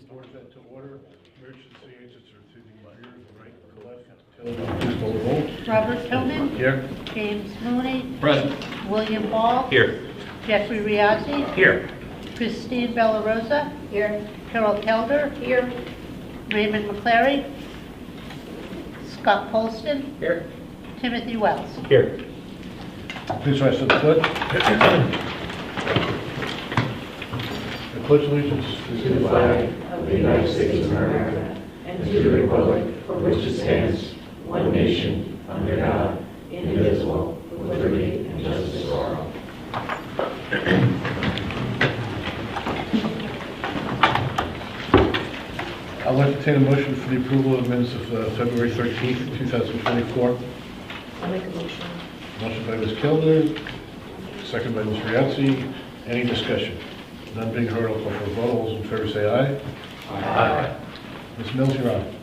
board that to order. Emergency agents are to the right, left. Please call the roll. Robert Tillman. Here. James Mooney. Present. William Ball. Here. Jeffrey Riazzi. Here. Christine Bellarosa. Here. Carol Kelder. Here. Raymond McClary. Scott Polston. Here. Timothy Wells. Here. Please rise to the pledge. The pledge allegiance To the flag of the United States of America and to the republic for which it stands, one nation, under God, indivisible, with liberty and justice for all. I'll entertain a motion for the approval of minutes of February 13th, 2024. I'll make a motion. Motion by Ms. Kilder, second by Ms. Riazzi. Any discussion? None being heard, I'll call for a vote. All those in favor say aye. Aye. Ms. Mills, you're on.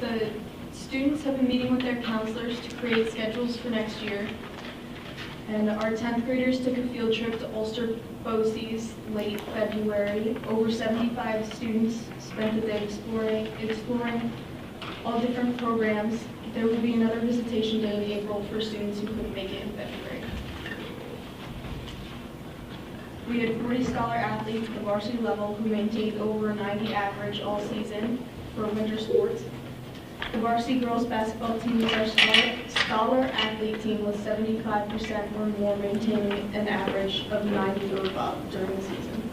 The students have been meeting with their counselors to create schedules for next year. And our 10th graders took a field trip to Ulster BOCES late February. Over 75 students spent the day exploring all different programs. There will be another visitation day in April for students who couldn't make it in February. We had 40 scholar athletes at the varsity level who maintained over a 90 average all season for winter sports. The varsity girls basketball team was our scholar athlete team with 75% or more maintaining an average of 90 or above during the season.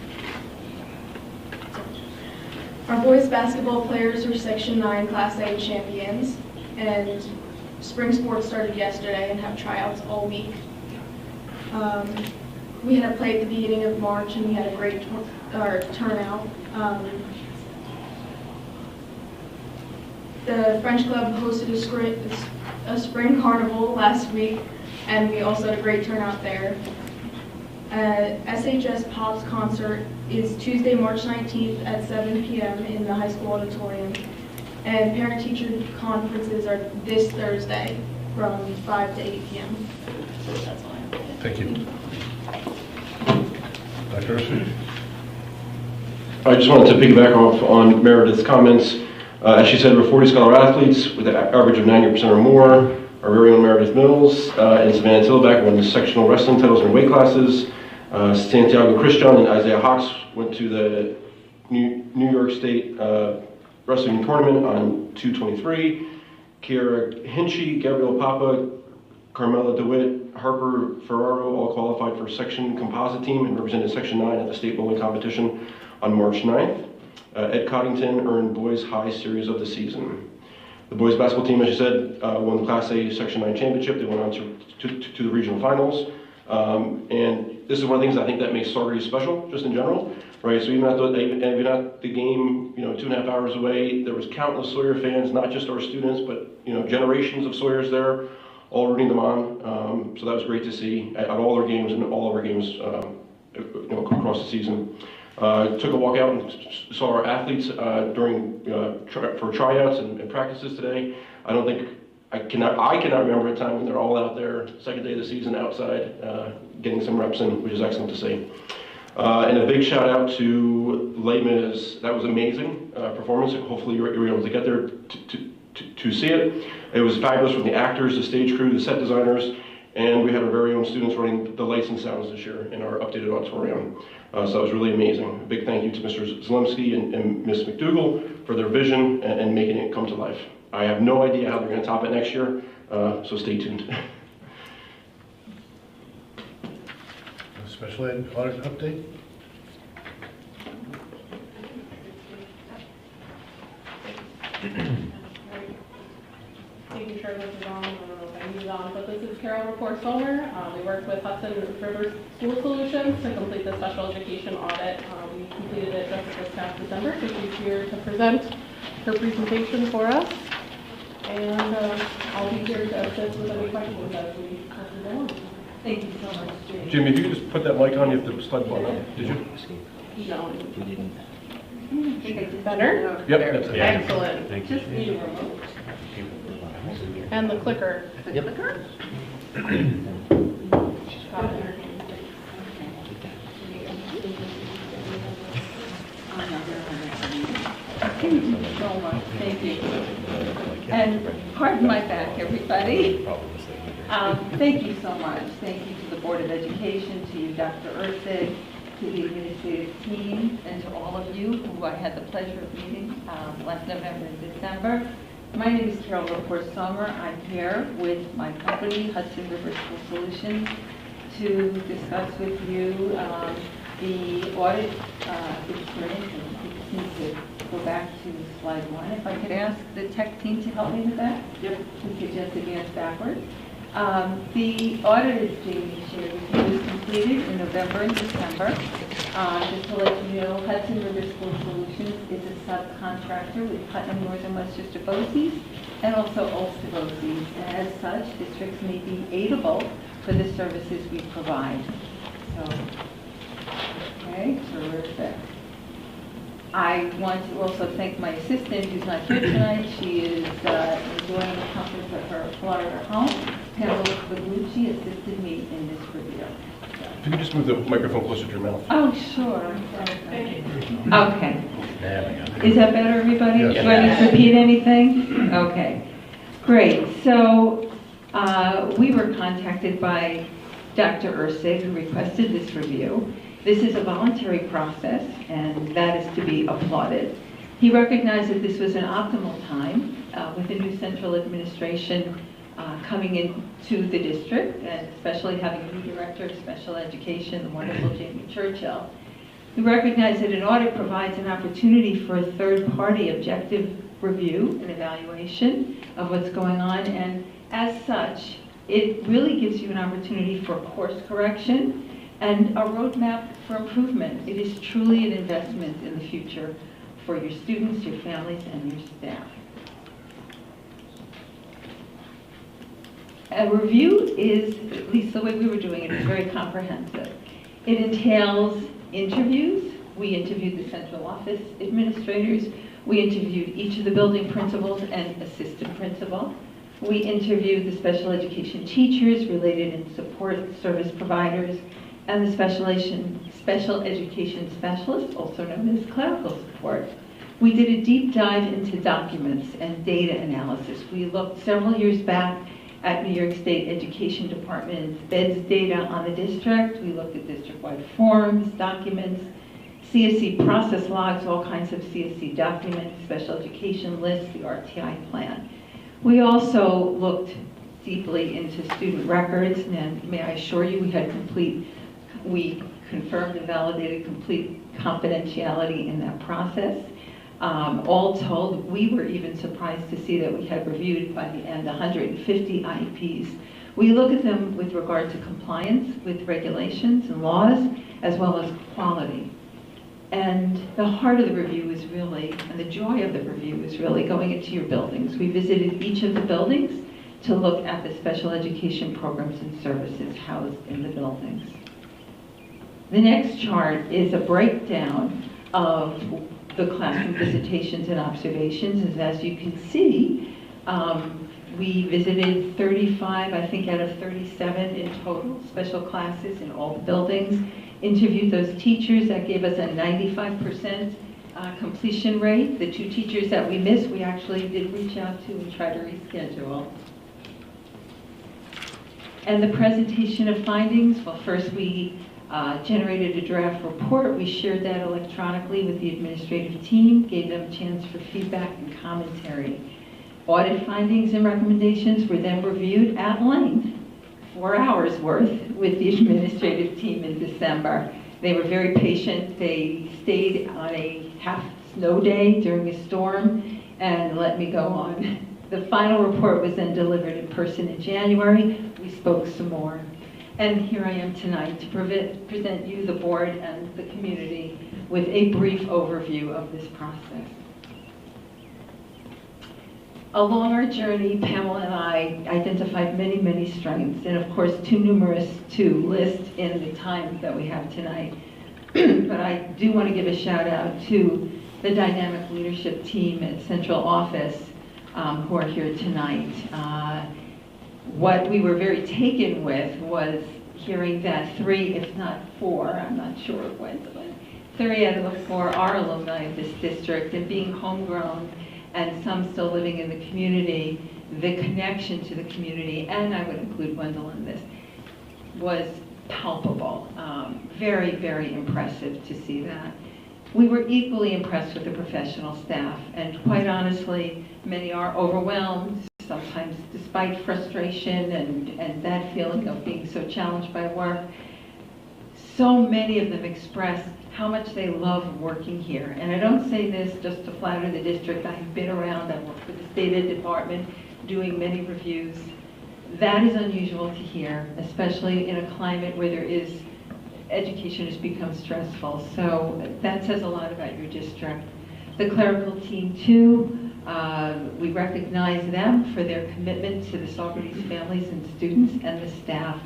Our boys basketball players are Section 9 Class A champions, and spring sports started yesterday and have tryouts all week. We had a play at the beginning of March and we had a great turnout. The French Club hosted a spring carnival last week, and we also had a great turnout there. SHS Pops concert is Tuesday, March 19th at 7 p.m. in the high school auditorium. And parent-teacher conferences are this Thursday from 5 to 8 p.m. So that's all I have. Thank you. Dr. Ursi? I just wanted to piggyback off on Meredith's comments. As she said, we're 40 scholar athletes with an average of 90% or more. Our very own Meredith Mills and Savannah Tillback won the sectional wrestling titles in weight classes. Santiago Christian and Isaiah Hawks went to the New York State wrestling tournament on 2/23. Kiara Hinchy, Gabrielle Papa, Carmela DeWitt, Harper Ferraro all qualified for section composite team and represented Section 9 at the state bowling competition on March 9th. Ed Coddington earned boys high series of the season. The boys basketball team, as you said, won the Class A Section 9 championship. They went on to the regional finals. And this is one of the things I think that makes Saugerties special, just in general, right? So even at the game, 2.5 hours away, there was countless Sawyer fans, not just our students, but generations of Sawyers there, all rooting them on. So that was great to see at all our games and all of our games, across the season. Took a walk out and saw our athletes for tryouts and practices today. I cannot remember a time when they're all out there, second day of the season outside, getting some reps in, which is excellent to see. And a big shout out to Les Mis. That was amazing performance. Hopefully you were able to get there to see it. It was fabulous from the actors, the stage crew, the set designers, and we had our very own students running the lights and sounds this year in our updated auditorium. So that was really amazing. A big thank you to Mr. Zlemsky and Ms. McDougall for their vision and making it come to life. I have no idea how they're going to top it next year, so stay tuned. Special ed audit update? Making sure this is on, I don't know if I need it on, but this is Carol Report-Somer. We worked with Hudson River School Solutions to complete the special education audit. We completed it just this past December, so she's here to present her presentation for us. And I'll be here to assist with any questions as we pass it along. Thank you so much, Jimmy. Jimmy, if you could just put that mic on, you have to slide the button up. Did you? No. Better? Yep, that's it. Excellent. Thank you. Just need a remote. And the clicker. The clicker? Thank you so much. Thank you. And pardon my back, everybody. Thank you so much. Thank you to the Board of Education, to you, Dr. Ursig, to the administrative team, and to all of you who I had the pleasure of meeting last November and December. My name is Carol Laporte-Sommer. I'm here with my company, Hudson River School Solutions, to discuss with you the audit experience. And we just need to go back to slide 1. If I could ask the tech team to help me with that? Yep. We could just advance backwards. The audit, as Jamie shared with you, was completed in November and December. Just to let you know, Hudson River School Solutions is a subcontractor with Putnam Northern Westchester BOCES and also Ulster BOCES. And as such, districts may be aidable for the services we provide. So, okay, terrific. I want to also thank my assistant, who's not here tonight. She is enjoying the comfort of her Florida home. Pamela Bagucci assisted me in this review. If you could just move the microphone closer to your mouth. Oh, sure. Okay. Is that better, everybody? Yes. Do I need to repeat anything? Okay. Great. So we were contacted by Dr. Ursig, who requested this review. This is a voluntary process, and that is to be applauded. He recognized that this was an optimal time with the new central administration coming into the district, and especially having a new director of special education, the wonderful Jamie Churchill. We recognize that an audit provides an opportunity for a third-party objective review and evaluation of what's going on, and as such, it really gives you an opportunity for course correction and a roadmap for improvement. It is truly an investment in the future for your students, your families, and your staff. A review is, at least the way we were doing it, is very comprehensive. It entails interviews. We interviewed the central office administrators. We interviewed each of the building principals and assistant principal. We interviewed the special education teachers, related and support service providers, and the special education specialists, also known as clerical support. We did a deep dive into documents and data analysis. We looked several years back at New York State Education Department's beds data on the district. We looked at district-wide forms, documents, CSE process logs, all kinds of CSE documents, special education lists, the RTI plan. We also looked deeply into student records, and may I assure you we confirmed and validated complete confidentiality in that process. All told, we were even surprised to see that we had reviewed by the end 150 IEPs. We look at them with regard to compliance with regulations and laws, as well as quality. And the heart of the review is really, and the joy of the review is really going into your buildings. We visited each of the buildings to look at the special education programs and services housed in the buildings. The next chart is a breakdown of the classroom visitations and observations. And as you can see, we visited 35, I think, out of 37 in total, special classes in all the buildings. Interviewed those teachers. That gave us a 95% completion rate. The 2 teachers that we missed, we actually did reach out to and try to reschedule. And the presentation of findings, well, first we generated a draft report. We shared that electronically with the administrative team, gave them a chance for feedback and commentary. Audit findings and recommendations were then reviewed at length, 4 hours worth, with the administrative team in December. They were very patient. They stayed on a half snow day during a storm and let me go on. The final report was then delivered in person in January. We spoke some more. And here I am tonight to present you, the board, and the community with a brief overview of this process. Along our journey, Pamela and I identified many, many strengths, and of course too numerous to list in the time that we have tonight. But I do want to give a shout out to the dynamic leadership team at Central Office who are here tonight. What we were very taken with was hearing that 3, if not 4, I'm not sure of Gwendolyn, 3 out of the 4 are alumni of this district, and being homegrown and some still living in the community, the connection to the community, and I would include Gwendolyn in this, was palpable. Very, very impressive to see that. We were equally impressed with the professional staff, and quite honestly, many are overwhelmed, sometimes despite frustration and that feeling of being so challenged by work. So many of them expressed how much they love working here. And I don't say this just to flatter the district. I have been around, I worked for the State Department doing many reviews. That is unusual to hear, especially in a climate where education has become stressful. So that says a lot about your district. The clerical team too, we recognize them for their commitment to the Saugerties families and students and the staff.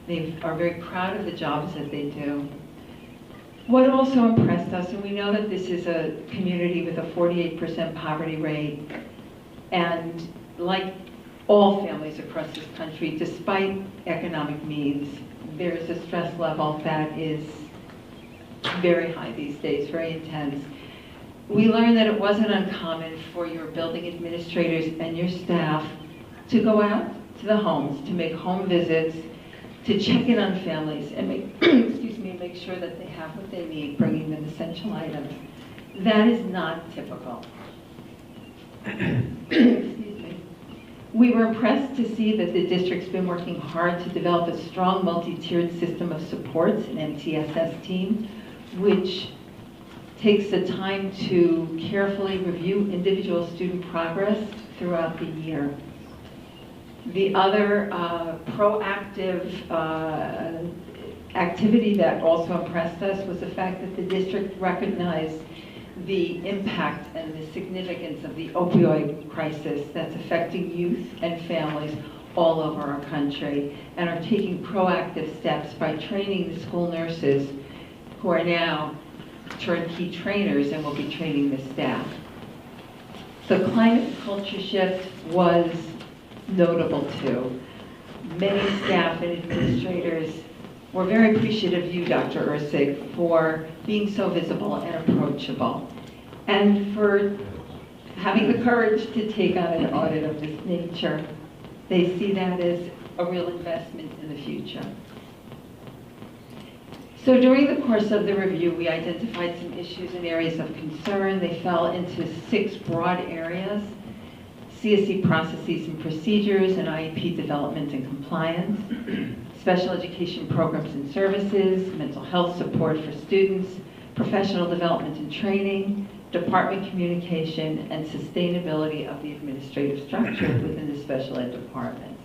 They are very proud of the jobs that they do. What also impressed us, and we know that this is a community with a 48% poverty rate, and like all families across this country, despite economic means, there is a stress level that is very high these days, very intense. We learned that it wasn't uncommon for your building administrators and your staff to go out to the homes, to make home visits, to check in on families and make, excuse me, make sure that they have what they need, bringing them essential items. That is not typical. Excuse me. We were impressed to see that the district's been working hard to develop a strong multi-tiered system of supports, an MTSS team, which takes the time to carefully review individual student progress throughout the year. The other proactive activity that also impressed us was the fact that the district recognized the impact and the significance of the opioid crisis that's affecting youth and families all over our country, and are taking proactive steps by training the school nurses who are now turnkey trainers and will be training the staff. The climate culture shift was notable too. Many staff and administrators were very appreciative of you, Dr. Ursig, for being so visible and approachable, and for having the courage to take on an audit of this nature. They see that as a real investment in the future. So during the course of the review, we identified some issues and areas of concern. They fell into 6 broad areas: CSE processes and procedures, and IEP development and compliance, special education programs and services, mental health support for students, professional development and training, department communication, and sustainability of the administrative structure within the special ed department.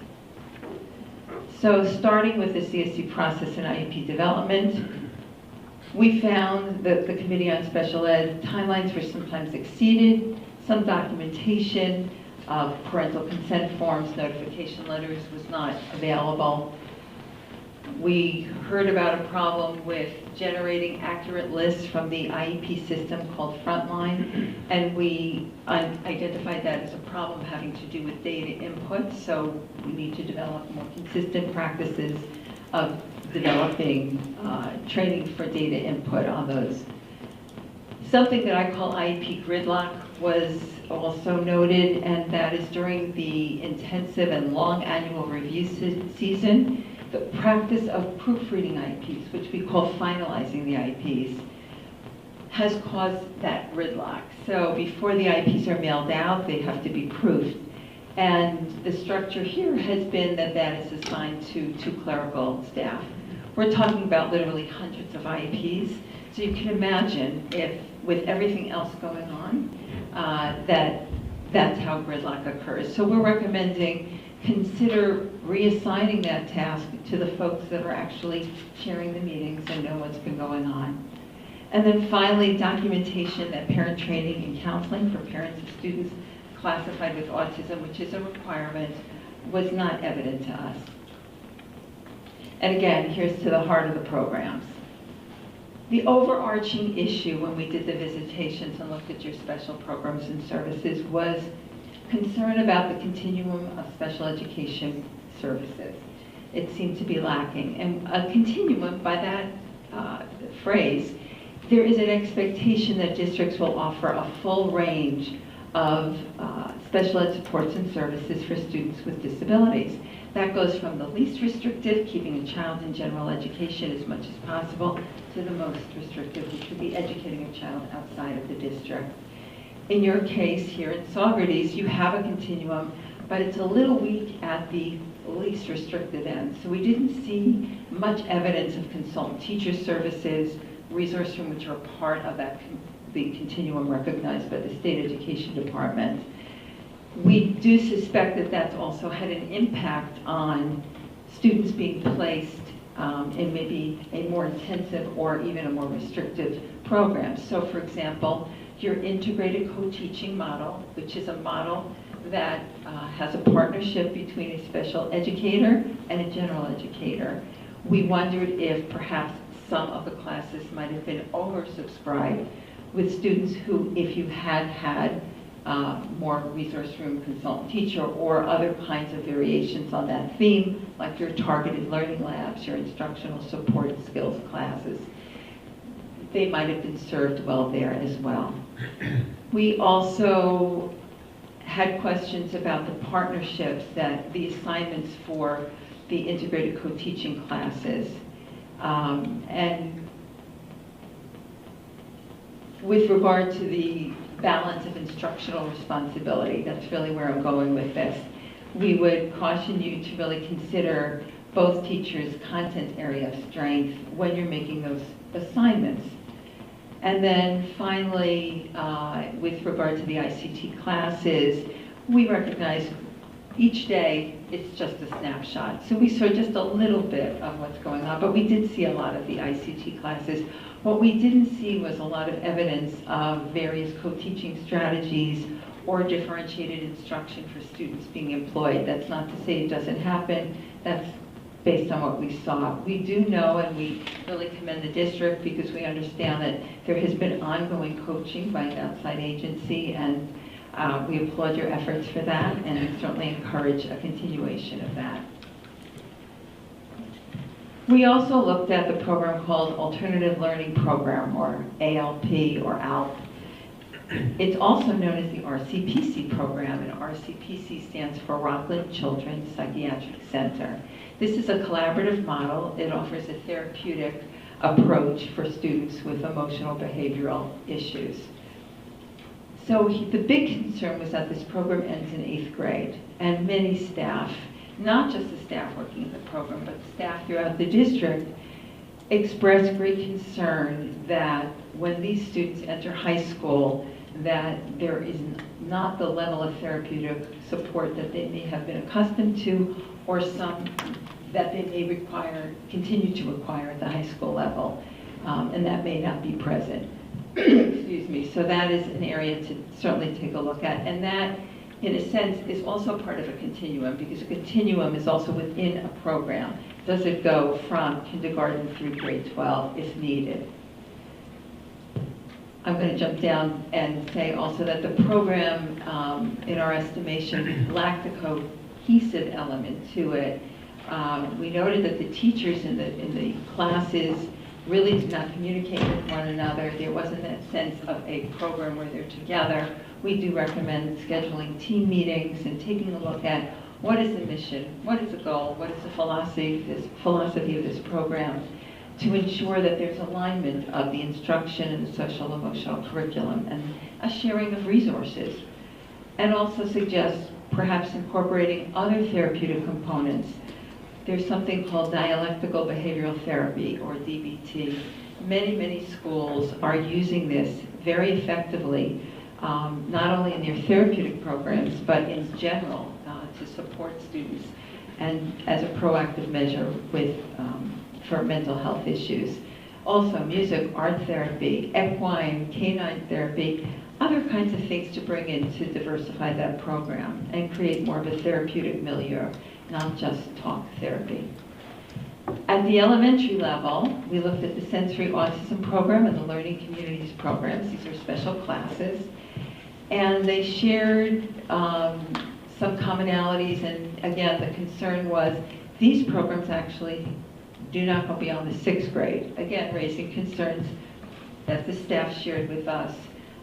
So starting with the CSE process and IEP development, we found that the Committee on Special Ed timelines were sometimes exceeded, some documentation of parental consent forms, notification letters was not available. We heard about a problem with generating accurate lists from the IEP system called Frontline, and we identified that as a problem having to do with data input, so we need to develop more consistent practices of developing training for data input on those. Something that I call IEP gridlock was also noted, and that is during the intensive and long annual review season, the practice of proofreading IEPs, which we call finalizing the IEPs, has caused that gridlock. So before the IEPs are mailed out, they have to be proofed. And the structure here has been that that is assigned to 2 clerical staff. We're talking about literally hundreds of IEPs. So you can imagine if, with everything else going on, that's how gridlock occurs. So we're recommending consider reassigning that task to the folks that are actually chairing the meetings and know what's been going on. And then finally, documentation that parent training and counseling for parents of students classified with autism, which is a requirement, was not evident to us. And again, here's to the heart of the programs. The overarching issue when we did the visitations and looked at your special programs and services was concern about the continuum of special education services. it seemed to be lacking. And a continuum, by that phrase, there is an expectation that districts will offer a full range of special ed supports and services for students with disabilities. That goes from the least restrictive, keeping a child in general education as much as possible, to the most restrictive, which would be educating a child outside of the district. In your case here in Saugerties, you have a continuum, but it's a little weak at the least restrictive end. So we didn't see much evidence of consultant teacher services, resource room, which are part of that the continuum recognized by the State Education Department. We do suspect that that's also had an impact on students being placed in maybe a more intensive or even a more restrictive program. So for example, your integrated co-teaching model, which is a model that has a partnership between a special educator and a general educator. We wondered if perhaps some of the classes might have been oversubscribed with students who, if you had had more resource room consultant teacher or other kinds of variations on that theme, like your targeted learning labs, your instructional support skills classes, they might have been served well there as well. We also had questions about the partnerships, that the assignments for the integrated co-teaching classes. And with regard to the balance of instructional responsibility, that's really where I'm going with this. We would caution you to really consider both teachers' content area of strength when you're making those assignments. And then finally, with regard to the ICT classes, we recognize each day it's just a snapshot. So we saw just a little bit of what's going on, but we did see a lot of the ICT classes. What we didn't see was a lot of evidence of various co-teaching strategies or differentiated instruction for students being employed. That's not to say it doesn't happen. That's based on what we saw. We do know, and we really commend the district because we understand that there has been ongoing coaching by an outside agency, and we applaud your efforts for that and certainly encourage a continuation of that. We also looked at the program called Alternative Learning Program, or ALP or ALP. It's also known as the RCPC program, and RCPC stands for Rockland Children's Psychiatric Center. This is a collaborative model. It offers a therapeutic approach for students with emotional behavioral issues. So the big concern was that this program ends in 8th grade, and many staff, not just the staff working in the program, but staff throughout the district, expressed great concern that when these students enter high school, that there is not the level of therapeutic support that they may have been accustomed to, or some that they may continue to require at the high school level, and that may not be present. Excuse me. So that is an area to certainly take a look at, and that, in a sense, is also part of a continuum, because a continuum is also within a program. Does it go from kindergarten through grade 12 if needed? I'm going to jump down and say also that the program, in our estimation, lacked a cohesive element to it. We noted that the teachers in the classes really did not communicate with one another. There wasn't that sense of a program where they're together. We do recommend scheduling team meetings and taking a look at what is the mission, what is the goal, what is the philosophy of this program, to ensure that there's alignment of the instruction and the social emotional curriculum and a sharing of resources. And also suggest perhaps incorporating other therapeutic components. There's something called dialectical behavioral therapy, or DBT. Many schools are using this very effectively, not only in their therapeutic programs, but in general to support students and as a proactive measure for mental health issues. Also music, art therapy, equine, canine therapy, other kinds of things to bring in to diversify that program and create more of a therapeutic milieu, not just talk therapy. At the elementary level, we looked at the sensory autism program and the learning communities programs. These are special classes. And they shared some commonalities, and again, the concern was These programs actually do not go beyond the 6th grade, again, raising concerns that the staff shared with us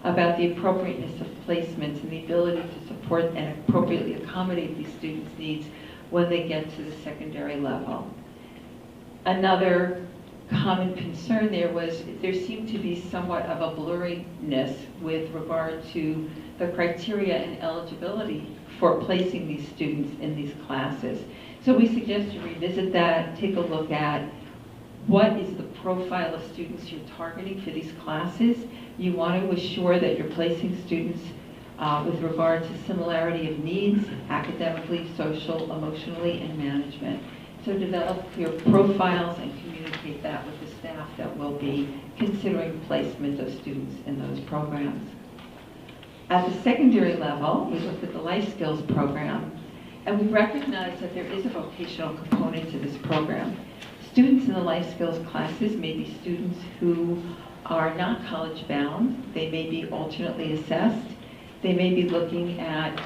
about the appropriateness of placements and the ability to support and appropriately accommodate these students' needs when they get to the secondary level. Another common concern there seemed to be somewhat of a blurriness with regard to the criteria and eligibility for placing these students in these classes. So we suggest you revisit that, take a look at what is the profile of students you're targeting for these classes. You want to assure that you're placing students with regard to similarity of needs, academically, social, emotionally, and management. So develop clear profiles and communicate that with the staff that will be considering placement of students in those programs. At the secondary level, we looked at the life skills program, and we recognize that there is a vocational component to this program. Students in the life skills classes may be students who are not college bound. They may be alternately assessed. They may be looking at,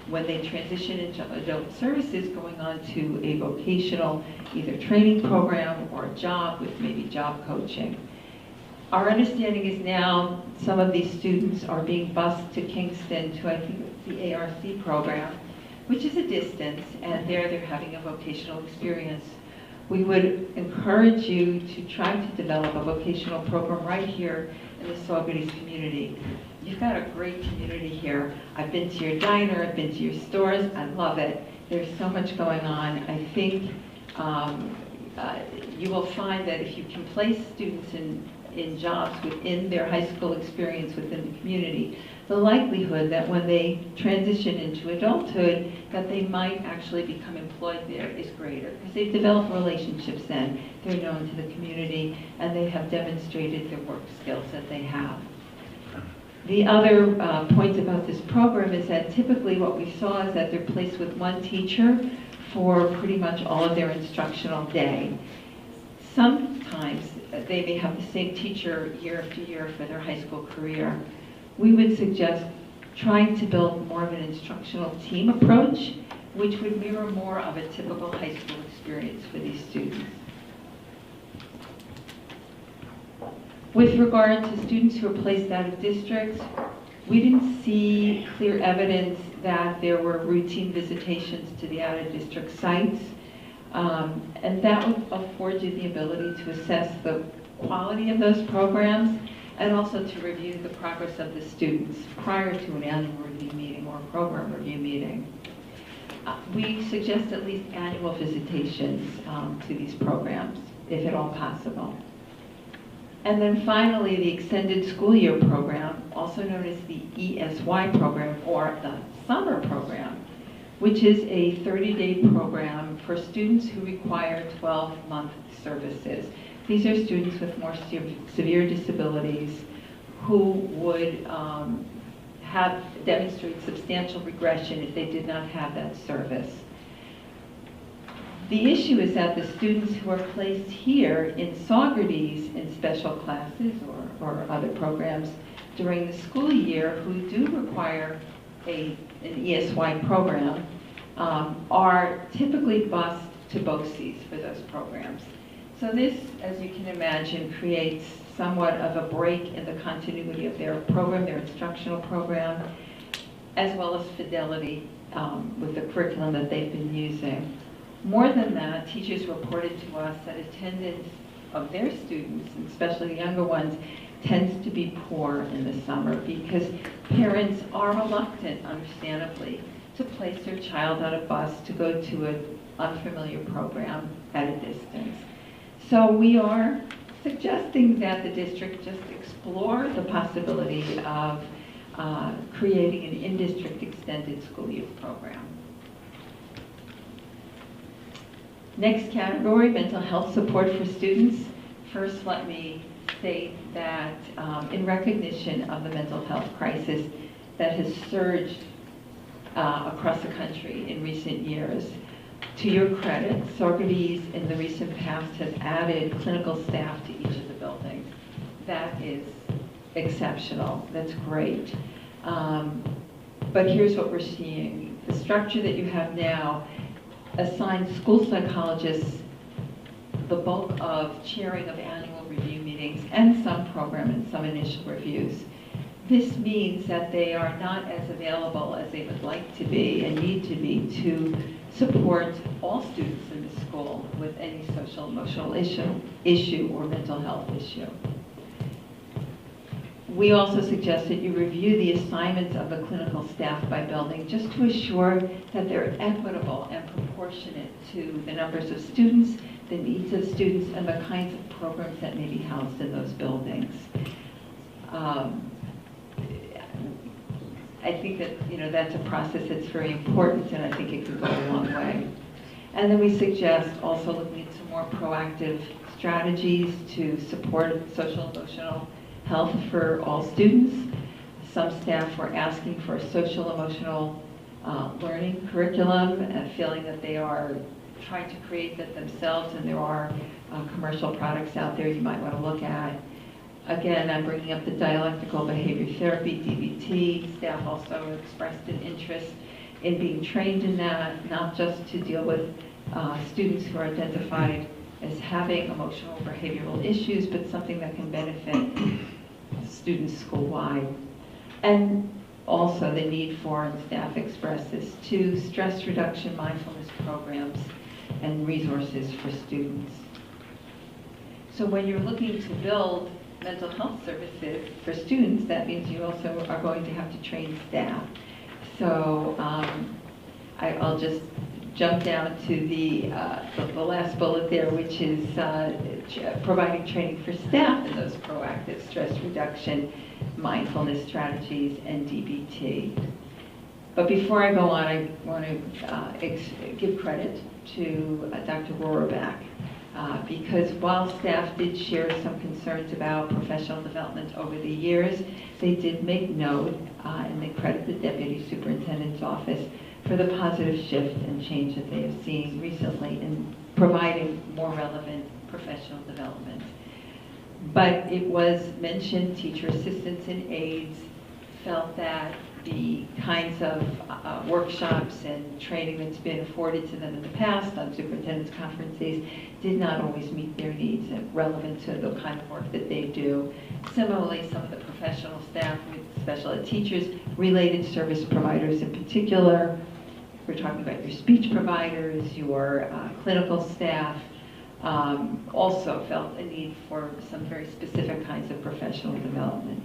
when they transition into adult services, going on to a vocational either training program or a job with maybe job coaching. Our understanding is now some of these students are being bused to Kingston to, I think, the ARC program, which is a distance, and there they're having a vocational experience. We would encourage you to try to develop a vocational program right here in the Saugerties community. You've got a great community here. I've been to your diner, I've been to your stores, I love it. There's so much going on. I think you will find that if you can place students in jobs within their high school experience within the community, the likelihood that when they transition into adulthood, that they might actually become employed there is greater, because they've developed relationships then, they're known to the community, and they have demonstrated their work skills that they have. The other point about this program is that typically what we saw is that they're placed with one teacher for pretty much all of their instructional day. Sometimes they may have the same teacher year after year for their high school career. We would suggest trying to build more of an instructional team approach, which would mirror more of a typical high school experience for these students. With regard to students who are placed out of districts, we didn't see clear evidence that there were routine visitations to the out-of-district sites. And that would afford you the ability to assess the quality of those programs and also to review the progress of the students prior to an annual review meeting or a program review meeting. We suggest at least annual visitations to these programs, if at all possible. And then finally, the Extended School Year Program, also known as the ESY program or the Summer Program, which is a 30-day program for students who require 12-month services. These are students with more severe disabilities who would demonstrate substantial regression if they did not have that service. The issue is that the students who are placed here in Saugerties in special classes or other programs during the school year who do require an ESY program are typically bused to BOCES for those programs. So this, as you can imagine, creates somewhat of a break in the continuity of their program, their instructional program, as well as fidelity with the curriculum that they've been using. More than that, teachers reported to us that attendance of their students, and especially the younger ones, tends to be poor in the summer because parents are reluctant, understandably, to place their child on a bus to go to an unfamiliar program at a distance. So we are suggesting that the district just explore the possibility of creating an in-district extended school year program. Next category, mental health support for students. First, let me state that in recognition of the mental health crisis that has surged across the country in recent years, to your credit, Saugerties in the recent past has added clinical staff to each of the buildings. That is exceptional. That's great. But here's what we're seeing. The structure that you have now assigned school psychologists the bulk of chairing of annual review meetings and some program and some initial reviews. This means that they are not as available as they would like to be and need to be to support all students in the school with any social emotional issue or mental health issue. We also suggest that you review the assignments of the clinical staff by building just to assure that they're equitable and proportionate to the numbers of students, the needs of students, and the kinds of programs that may be housed in those buildings. I think that, that's a process that's very important, and I think it could go a long way. And then we suggest also looking at some more proactive strategies to support social emotional health for all students. Some staff were asking for a social emotional learning curriculum and feeling that they are trying to create that themselves, and there are commercial products out there you might want to look at. Again, I'm bringing up the dialectical behavior therapy, DBT. Staff also expressed an interest in being trained in that, not just to deal with students who are identified as having emotional or behavioral issues, but something that can benefit students school-wide. And also the need for, and staff expressed this too, stress reduction mindfulness programs and resources for students. So when you're looking to build mental health services for students, that means you also are going to have to train staff. So I'll just jump down to the last bullet there, which is providing training for staff in those proactive stress reduction, mindfulness strategies, and DBT. But before I go on, I want to give credit to Dr. Rohraback, because while staff did share some concerns about professional development over the years, they did make note, and they credit the Deputy Superintendent's Office for the positive shift and change that they have seen recently in providing more relevant professional development. But it was mentioned, teacher assistants and aides felt that the kinds of workshops and training that's been afforded to them in the past on superintendent's conferences did not always meet their needs and relevant to the kind of work that they do. Similarly, some of the professional staff with special ed teachers, related service providers in particular, we're talking about your speech providers, your clinical staff, also felt a need for some very specific kinds of professional development.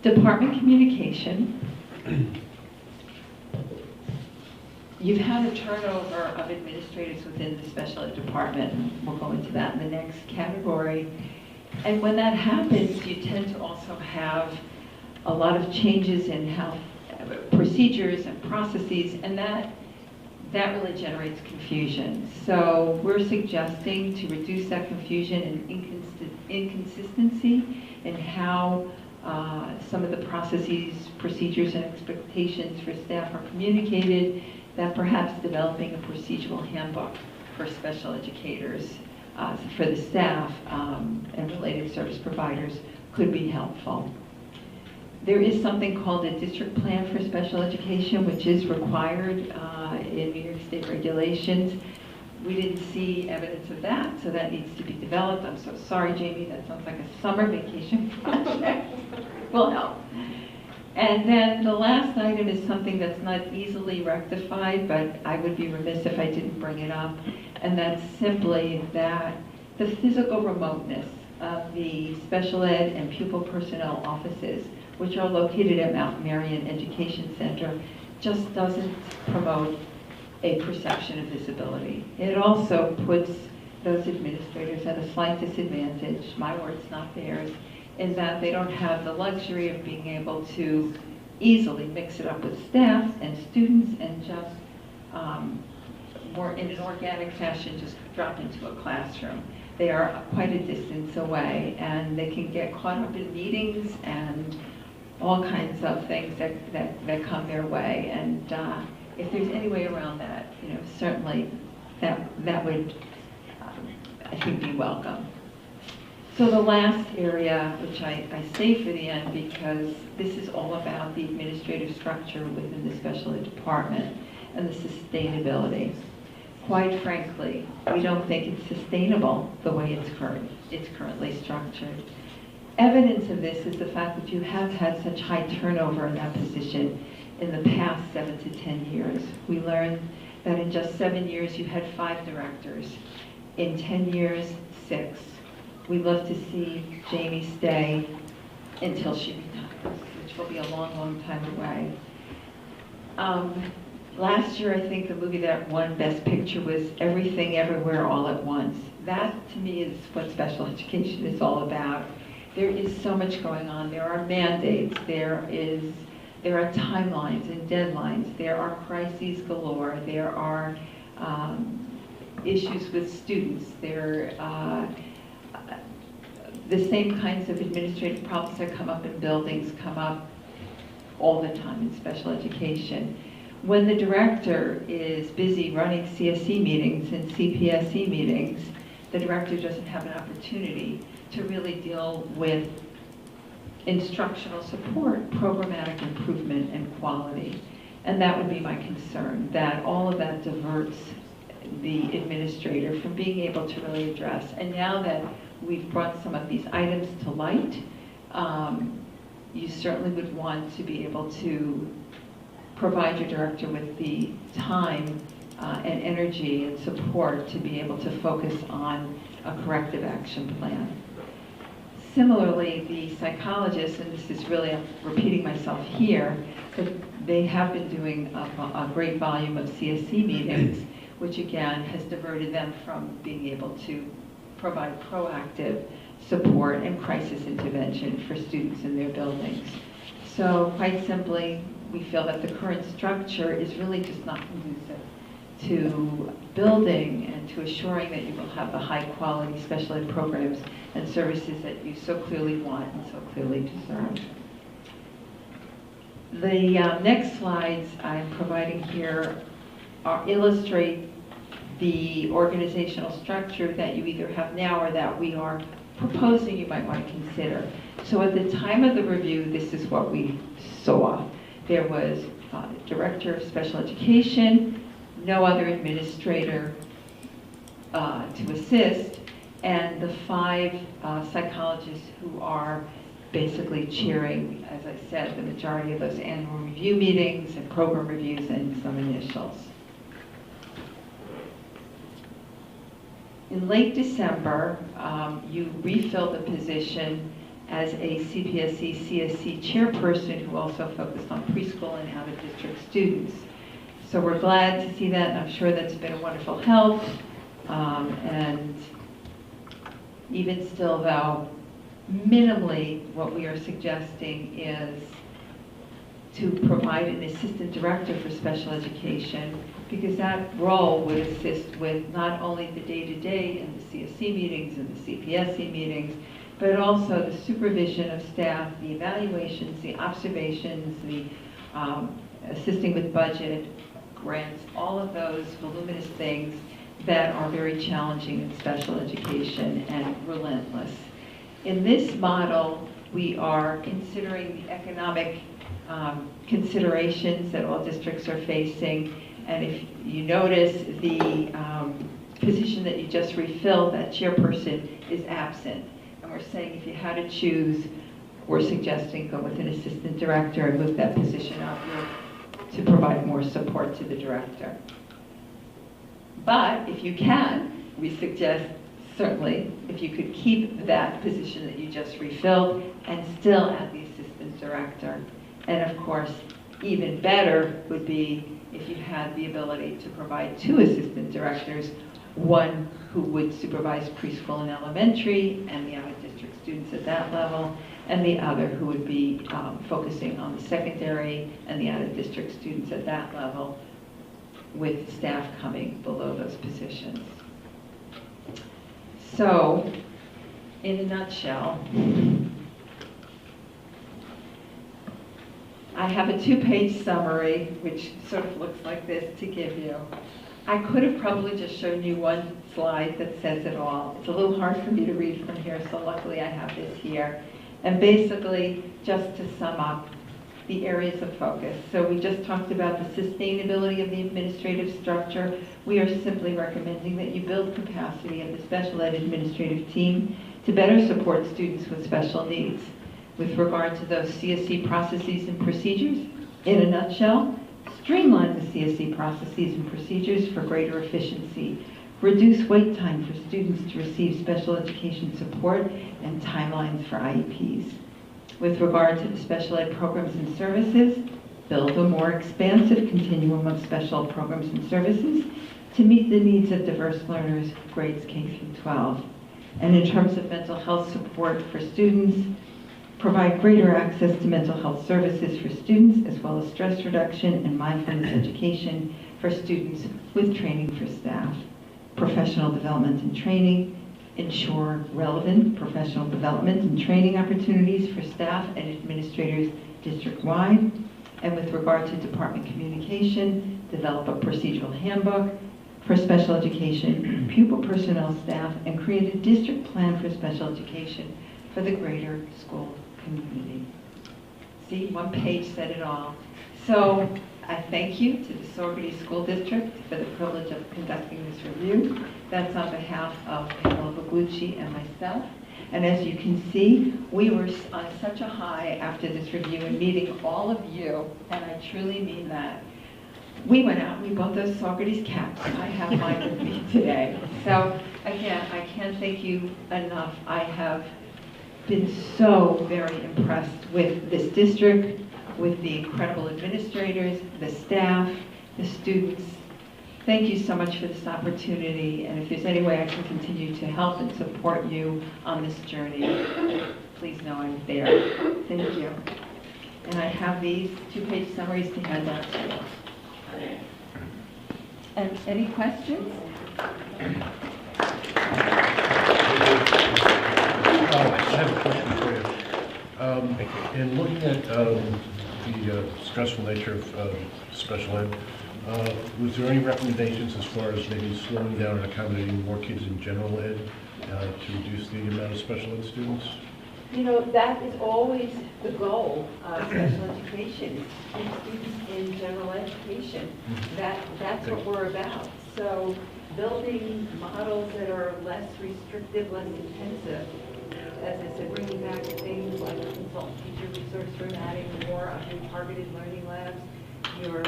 Department communication. You've had a turnover of administrators within the special ed department, and we'll go into that in the next category. And when that happens, you tend to also have a lot of changes in how procedures and processes, and that really generates confusion. So we're suggesting to reduce that confusion and inconsistency in how some of the processes, procedures, and expectations for staff are communicated, that perhaps developing a procedural handbook for special educators, for the staff, and related service providers could be helpful. There is something called a district plan for special education, which is required in New York State regulations. We didn't see evidence of that, so that needs to be developed. I'm so sorry, Jamie, that sounds like a summer vacation project. Will help. And then the last item is something that's not easily rectified, but I would be remiss if I didn't bring it up, and that's simply that the physical remoteness of the special ed and pupil personnel offices, which are located at Mount Marion Education Center, just doesn't promote a perception of visibility. It also puts those administrators at a slight disadvantage, my words, not theirs, in that they don't have the luxury of being able to easily mix it up with staff and students and just more in an organic fashion just drop into a classroom. They are quite a distance away, and they can get caught up in meetings and all kinds of things that come their way. And if there's any way around that, certainly that would, I think, be welcome. So the last area, which I save for the end because this is all about the administrative structure within the special ed department. and the sustainability. Quite frankly, we don't think it's sustainable the way it's currently structured. Evidence of this is the fact that you have had such high turnover in that position in the past 7 to 10 years. We learned that in just 7 years you had 5 directors. In 10 years, 6. We'd love to see Jamie stay until she retires, which will be a long, long time away. Last year, I think the movie that won Best Picture was Everything Everywhere All at Once. That, to me, is what special education is all about. There is so much going on. There are mandates. There are timelines and deadlines. There are crises galore. There are issues with students. The same kinds of administrative problems that come up in buildings come up all the time in special education. When the director is busy running CSE meetings and CPSE meetings, the director doesn't have an opportunity to really deal with instructional support, programmatic improvement, and quality. And that would be my concern, that all of that diverts the administrator from being able to really address. And now that we've brought some of these items to light, you certainly would want to be able to provide your director with the time and energy and support to be able to focus on a corrective action plan. Similarly, the psychologists, and this is really, I'm repeating myself here, but they have been doing a great volume of CSE meetings, which again has diverted them from being able to provide proactive support and crisis intervention for students in their buildings. So quite simply, we feel that the current structure is really just not conducive to building and to assuring that you will have the high quality special ed programs and services that you so clearly want and so clearly deserve. The next slides I'm providing here illustrate the organizational structure that you either have now or that we are proposing you might want to consider. So at the time of the review, this is what we saw. There was a director of special education, no other administrator to assist, and the 5 psychologists who are basically chairing, as I said, the majority of those annual review meetings and program reviews and some initials. In late December, you refilled the position as a CPSE CSE chairperson who also focused on preschool and out-of-district students. So we're glad to see that, and I'm sure that's been a wonderful help. And even still, though, minimally, what we are suggesting is to provide an assistant director for special education, because that role would assist with not only the day-to-day in the CSE meetings and the CPSE meetings, but also the supervision of staff, the evaluations, the observations, the assisting with budget, grants, all of those voluminous things that are very challenging in special education and relentless. In this model, we are considering the economic considerations that all districts are facing. And if you notice, the position that you just refilled, that chairperson, is absent. And we're saying if you had to choose, we're suggesting go with an assistant director and move that position up to provide more support to the director. But if you can, we suggest certainly if you could keep that position that you just refilled and still add the assistant director. And of course, even better would be if you had the ability to provide 2 assistant directors, one who would supervise preschool and elementary and the out-of-district students at that level, and the other who would be focusing on the secondary and the out-of-district students at that level, with staff coming below those positions. So, in a nutshell, I have a 2-page summary, which sort of looks like this to give you. I could have probably just shown you one slide that says it all. It's a little hard for me to read from here, so luckily I have this here. And basically, just to sum up, the areas of focus. So we just talked about the sustainability of the administrative structure. We are simply recommending that you build capacity of the special ed administrative team to better support students with special needs. With regard to those CSE processes and procedures, in a nutshell, streamline the CSE processes and procedures for greater efficiency, reduce wait time for students to receive special education support, and timelines for IEPs. With regard to the special ed programs and services, build a more expansive continuum of special programs and services to meet the needs of diverse learners, grades K through 12. And in terms of mental health support for students, provide greater access to mental health services for students, as well as stress reduction and mindfulness education for students with training for staff. Professional development and training, ensure relevant professional development and training opportunities for staff and administrators district-wide. And with regard to department communication, develop a procedural handbook for special education, pupil personnel staff, and create a district plan for special education for the greater school community. See, one page said it all. So I thank you to the Saugerties School District for the privilege of conducting this review. That's on behalf of Pamela Baglucci and myself. And as you can see, we were on such a high after this review and meeting all of you, and I truly mean that. We went out and we bought those Saugerties caps. I have mine with me today. So again, I can't thank you enough. I have been so very impressed with this district, with the incredible administrators, the staff, the students. Thank you so much for this opportunity, and if there's any way I can continue to help and support you on this journey, please know I'm there. Thank you. And I have these 2-page summaries to hand out to you. And any questions? I have a question for you. In looking at the stressful nature of special ed, was there any recommendations as far as maybe slowing down and accommodating more kids in general ed to reduce the amount of special ed students? You know, that is always the goal of special education, and students in general education. That's what we're about. So building models that are less restrictive, less intensive, as I said, bringing back things like consultant teacher resource room, adding more of your targeted learning labs, your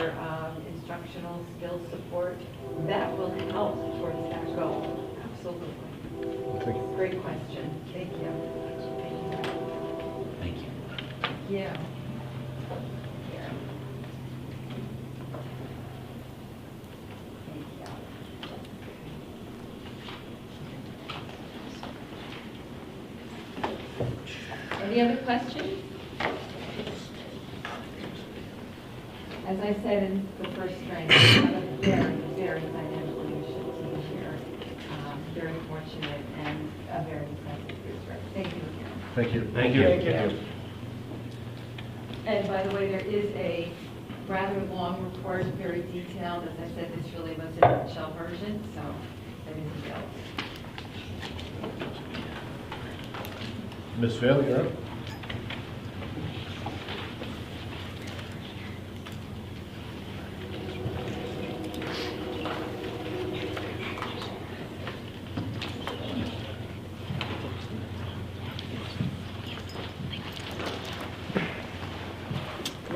instructional skills support, that will help towards that goal. Absolutely. Great question. Thank you. Thank you. Yeah. Any other questions? As I said in the first string, we have a very, very dynamic leadership team here. Very fortunate and a very impressive district. Thank you again. Thank you. Thank you. Thank you. And by the way, there is a rather long report, very detailed. As I said, this really was a nutshell version, so there is available. Ms. Vail, you're up.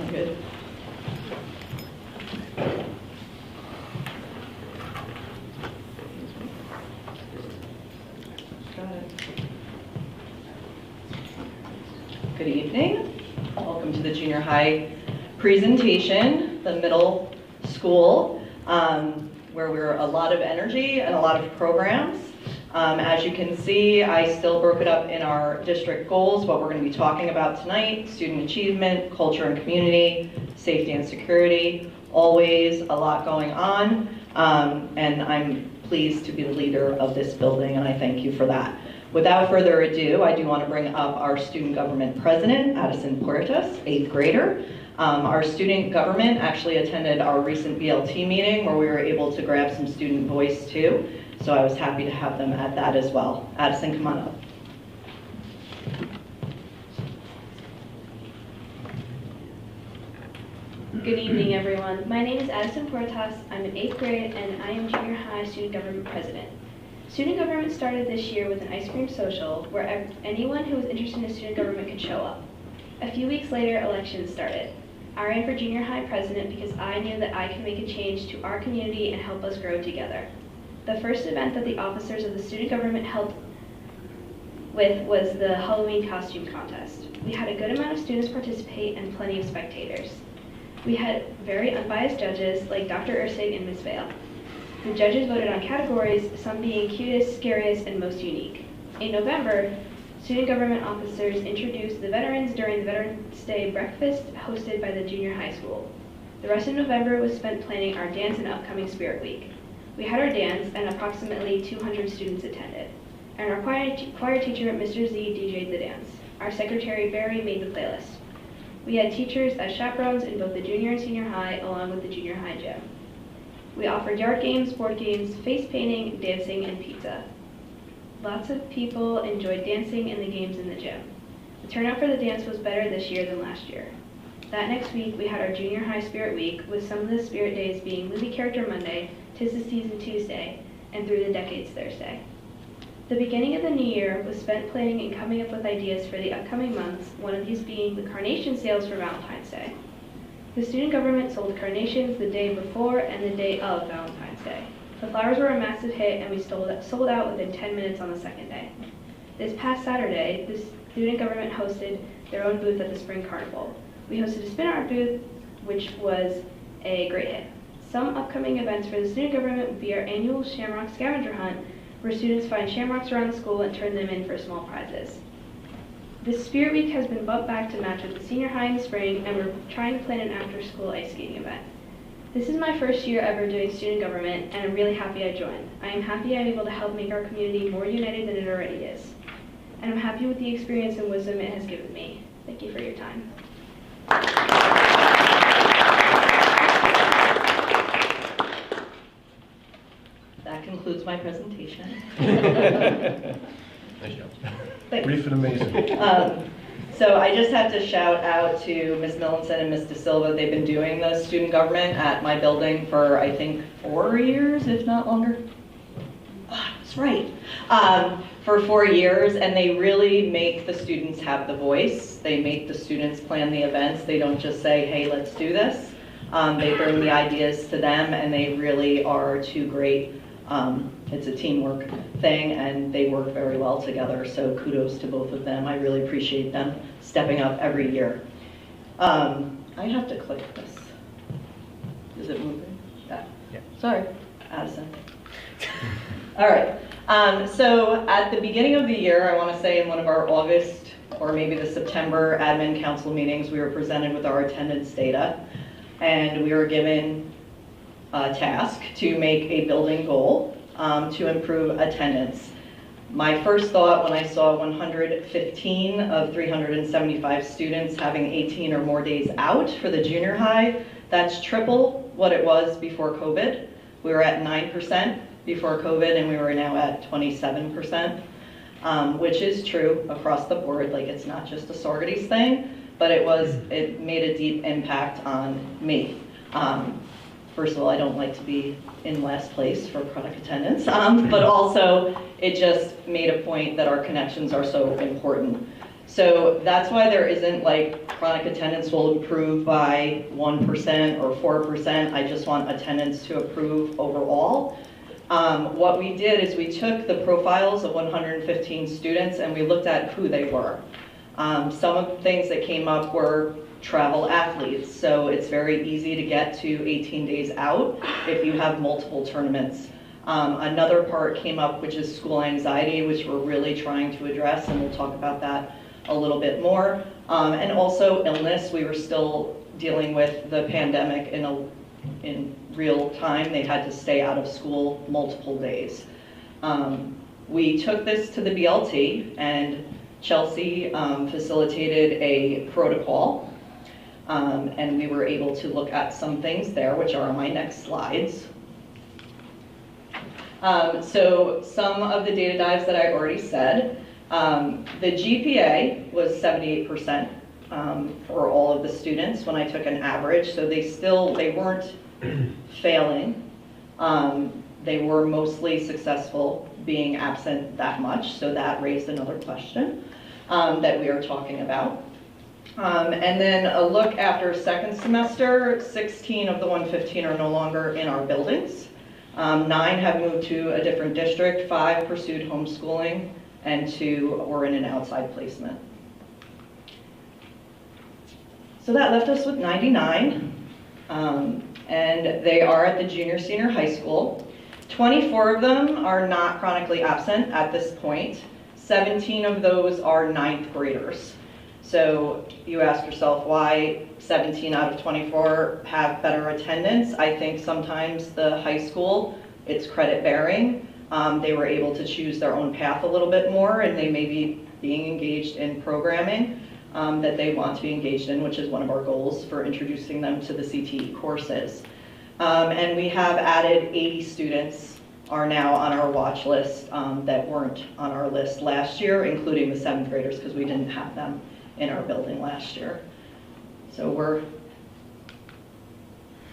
Good. Good evening. Welcome to the junior high presentation, the middle school, where we're a lot of energy and a lot of programs. As you can see, I still broke it up in our district goals, what we're going to be talking about tonight: student achievement, culture and community, safety and security. Always a lot going on, and I'm pleased to be the leader of this building, and I thank you for that. Without further ado, I do want to bring up our student government president, Addison Puertas, 8th grader. Our student government actually attended our recent BLT meeting where we were able to grab some student voice too. So I was happy to have them at that as well. Addison, come on up. Good evening, everyone. My name is Addison Portas. I'm in 8th grade, and I am junior high student government president. Student government started this year with an ice cream social where anyone who was interested in student government could show up. A few weeks later, elections started. I ran for junior high president because I knew that I could make a change to our community and help us grow together. The first event that the officers of the student government helped with was the Halloween costume contest. We had a good amount of students participate and plenty of spectators. We had very unbiased judges like Dr. Ursig and Ms. Vale. The judges voted on categories, some being cutest, scariest, and most unique. In November, student government officers introduced the veterans during the Veterans Day breakfast hosted by the junior high school. The rest of November was spent planning our dance and upcoming Spirit Week. We had our dance and approximately 200 students attended. And our choir teacher, Mr. Z, DJ'd the dance. Our secretary, Barry, made the playlist. We had teachers as chaperones in both the junior and senior high, along with the junior high gym. We offered yard games, board games, face painting, dancing, and pizza. Lots of people enjoyed dancing and the games in the gym. The turnout for the dance was better this year than last year. That next week, we had our junior high Spirit Week, with some of the Spirit Days being Movie Character Monday, 'Tis the Season Tuesday, and Through the Decades Thursday. The beginning of the new year was spent planning and coming up with ideas for the upcoming months, one of these being the carnation sales for Valentine's Day. The student government sold carnations the day before and the day of Valentine's Day. The flowers were a massive hit, and we sold out within 10 minutes on the second day. This past Saturday, the student government hosted their own booth at the Spring Carnival. We hosted a spin art booth, which was a great hit. Some upcoming events for the student government would be our annual Shamrock Scavenger Hunt, where students find shamrocks around the school and turn them in for small prizes. This Spirit Week has been bumped back to match with the senior high in the spring, and we're trying to plan an after-school ice skating event. This is my first year ever doing student government, and I'm really happy I joined. I am happy I'm able to help make our community more united than it already is. And I'm happy with the experience and wisdom it has given me. Thank you for your time. That concludes my presentation. Nice job. Thanks. Brief and amazing. So I just have to shout out to Ms. Millinson and Ms. De Silva. They've been doing the student government at my building for, I think, 4 years, if not longer. Oh, that's right. For 4 years, and they really make the students have the voice. They make the students plan the events. They don't just say, hey, let's do this. They bring the ideas to them, and they really are two great. It's a teamwork thing, and they work very well together, so kudos to both of them. I really appreciate them stepping up every year. I have to click this. Is it moving? Yeah. Sorry, Addison. All right. So at the beginning of the year, I want to say in one of our August or maybe the September admin council meetings, we were presented with our attendance data, and we were given a task to make a building goal to improve attendance. My first thought when I saw 115 of 375 students having 18 or more days out for the junior high, that's triple what it was before COVID. We were at 9% before COVID, and we were now at 27%, which is true across the board. Like, it's not just a Saugerties thing, but it made a deep impact on me. First of all, I don't like to be in last place for product attendance, but also it just made a point that our connections are so important. So that's why there isn't like chronic attendance will improve by 1% or 4%. I just want attendance to improve overall. What we did is we took the profiles of 115 students and we looked at who they were. Some of the things that came up were travel athletes, so it's very easy to get to 18 days out if you have multiple tournaments. Another part came up, which is school anxiety, which we're really trying to address, and we'll talk about that a little bit more. And also illness. We were still dealing with the pandemic in real time. They had to stay out of school multiple days. We took this to the BLT, and Chelsea facilitated a protocol. And we were able to look at some things there, which are on my next slides. So some of the data dives that I already said. The GPA was 78% for all of the students when I took an average. So they weren't failing. They were mostly successful being absent that much, so that raised another question that we are talking about. And then a look after second semester, 16 of the 115 are no longer in our buildings. 9 have moved to a different district, 5 pursued homeschooling, and 2 were in an outside placement. So that left us with 99, and they are at the junior senior high school. 24 of them are not chronically absent at this point. 17 of those are 9th graders. So you ask yourself why 17 out of 24 have better attendance. I think sometimes the high school, it's credit bearing. They were able to choose their own path a little bit more, and they may be being engaged in programming that they want to be engaged in, which is one of our goals for introducing them to the CTE courses. And we have added 80 students are now on our watch list that weren't on our list last year, including the 7th graders, because we didn't have them in our building last year. So we're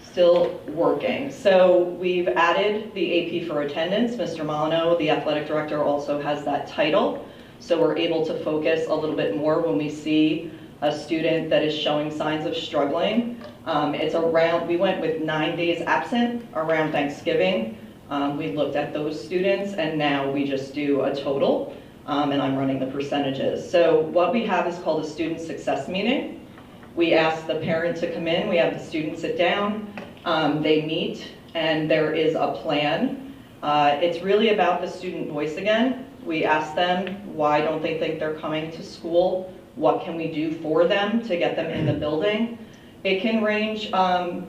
still working. So we've added the AP for attendance. Mr. Molyneux, the athletic director, also has that title. So we're able to focus a little bit more when we see a student that is showing signs of struggling. We went with 9 days absent around Thanksgiving. We looked at those students, and now we just do a total, and I'm running the percentages. So what we have is called a student success meeting. We ask the parent to come in, we have the student sit down, they meet, and there is a plan. It's really about the student voice again. We ask them, why don't they think they're coming to school? What can we do for them to get them in the building? It can range,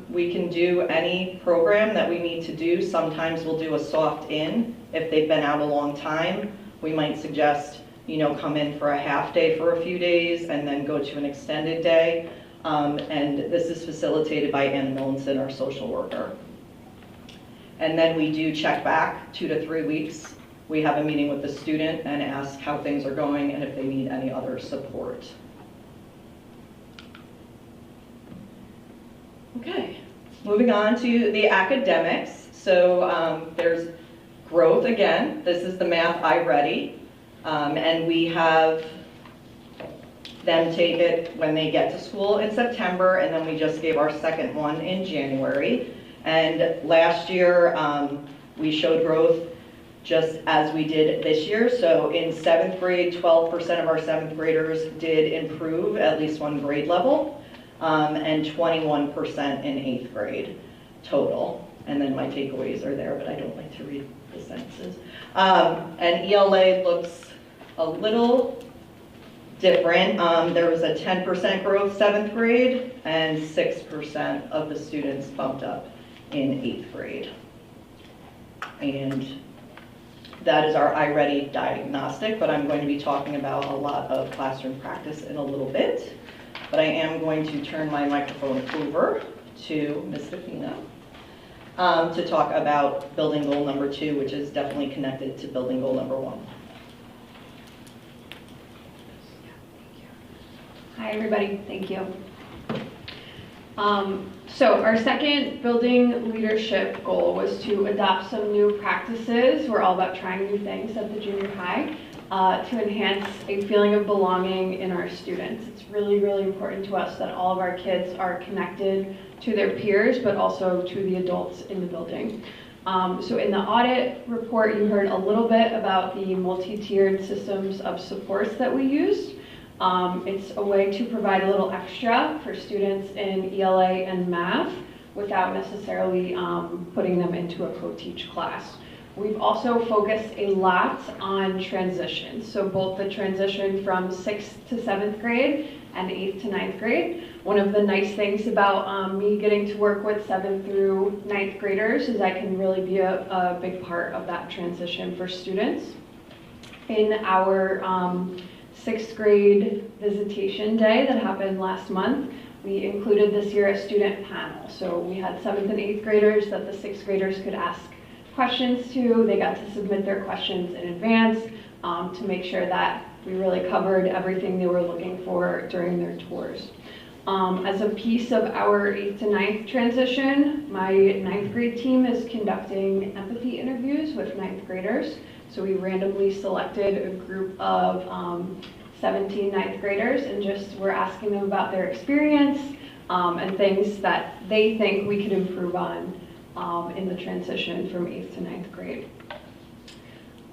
we can do any program that we need to do. Sometimes we'll do a soft in. If they've been out a long time, we might suggest, come in for a half day for a few days and then go to an extended day. And this is facilitated by Anna Millinson, our social worker. And then we do check back 2 to 3 weeks. We have a meeting with the student and ask how things are going and if they need any other support. Okay, moving on to the academics. So there's growth again. This is the Math iReady. And we have them take it when they get to school in September, and then we just gave our second one in January. And last year, we showed growth just as we did this year. So in 7th grade, 12% of our 7th graders did improve at least one grade level, and 21% in 8th grade total. And then my takeaways are there, but I don't like to read the sentences. And ELA looks a little different. There was a 10% growth 7th grade, and 6% of the students bumped up in 8th grade. And that is our iReady diagnostic, but I'm going to be talking about a lot of classroom practice in a little bit. But I am going to turn my microphone over to Ms. Defina to talk about building goal number 2, which is definitely connected to building goal number 1. Hi, everybody. Thank you. So our second building leadership goal was to adopt some new practices. We're all about trying new things at the junior high to enhance a feeling of belonging in our students. It's really, really important to us that all of our kids are connected to their peers, but also to the adults in the building. So in the audit report, you heard a little bit about the multi-tiered systems of supports that we used. It's a way to provide a little extra for students in ELA and math without necessarily putting them into a co-teach class. We've also focused a lot on transition. So both the transition from 6th to 7th grade and 8th to 9th grade. One of the nice things about me getting to work with 7th through 9th graders is I can really be a big part of that transition for students. In our 6th grade visitation day that happened last month, we included this year a student panel. So we had 7th and 8th graders that the 6th graders could ask questions to. They got to submit their questions in advance to make sure that we really covered everything they were looking for during their tours. As a piece of our 8th to 9th transition, my 9th grade team is conducting empathy interviews with 9th graders. So we randomly selected a group of 17 9th graders and just we're asking them about their experience and things that they think we could improve on in the transition from 8th to 9th grade.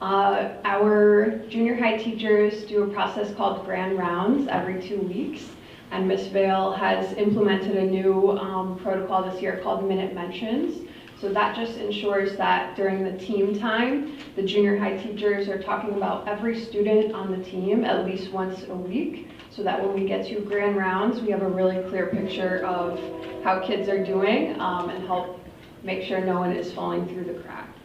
Our junior high teachers do a process called grand rounds every 2 weeks, and Ms. Vale has implemented a new protocol this year called Minute Mentions. So that just ensures that during the team time, the junior high teachers are talking about every student on the team at least once a week, so that when we get to grand rounds, we have a really clear picture of how kids are doing and help make sure no one is falling through the cracks.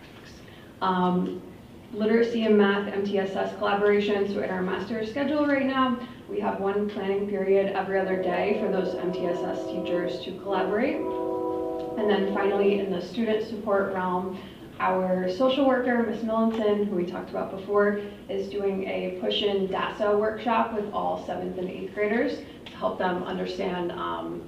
Literacy and math MTSS collaboration, so in our master schedule right now, we have one planning period every other day for those MTSS teachers to collaborate. And then finally, in the student support realm, our social worker, Ms. Millinson, who we talked about before, is doing a push-in DASA workshop with all 7th and 8th graders to help them understand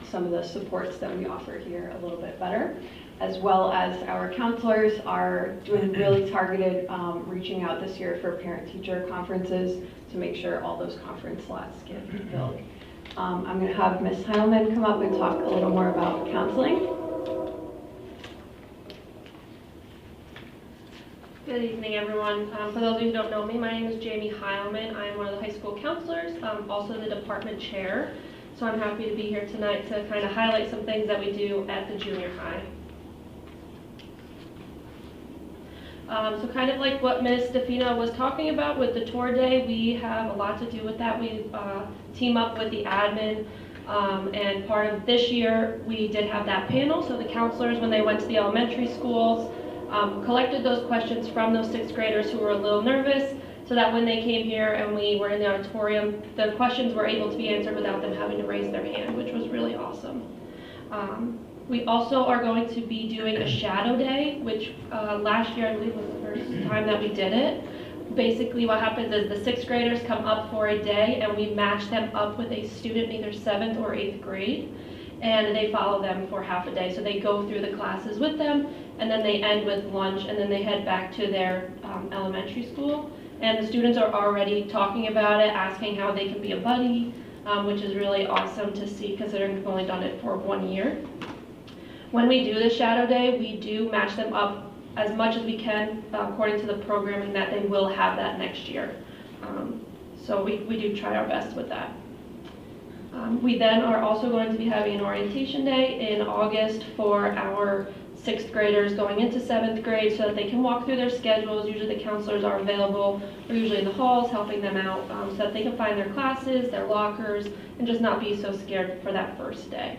some of the supports that we offer here a little bit better, as well as our counselors are doing really targeted reaching out this year for parent-teacher conferences to make sure all those conference slots get filled. I'm going to have Ms. Heilman come up and talk a little more about counseling. Good evening, everyone. For those of you who don't know me, my name is Jamie Heilman. I am one of the high school counselors, also the department chair. So I'm happy to be here tonight to kind of highlight some things that we do at the junior high. So kind of like what Ms. Stefina was talking about with the tour day, we have a lot to do with that. We team up with the admin, and part of this year we did have that panel. So the counselors, when they went to the elementary schools, collected those questions from those 6th graders who were a little nervous, so that when they came here and we were in the auditorium, the questions were able to be answered without them having to raise their hand, which was really awesome. We also are going to be doing a shadow day, which last year I believe was the first time that we did it. Basically what happens is the 6th graders come up for a day and we match them up with a student in either 7th or 8th grade. And they follow them for half a day. So they go through the classes with them, and then they end with lunch, and then they head back to their elementary school. And the students are already talking about it, asking how they can be a buddy, which is really awesome to see considering we've only done it for 1 year. When we do the shadow day, we do match them up as much as we can according to the programming that they will have that next year. So we do try our best with that. We then are also going to be having an orientation day in August for our 6th graders going into 7th grade so that they can walk through their schedules. Usually the counselors are available. We're usually in the halls helping them out so that they can find their classes, their lockers, and just not be so scared for that first day.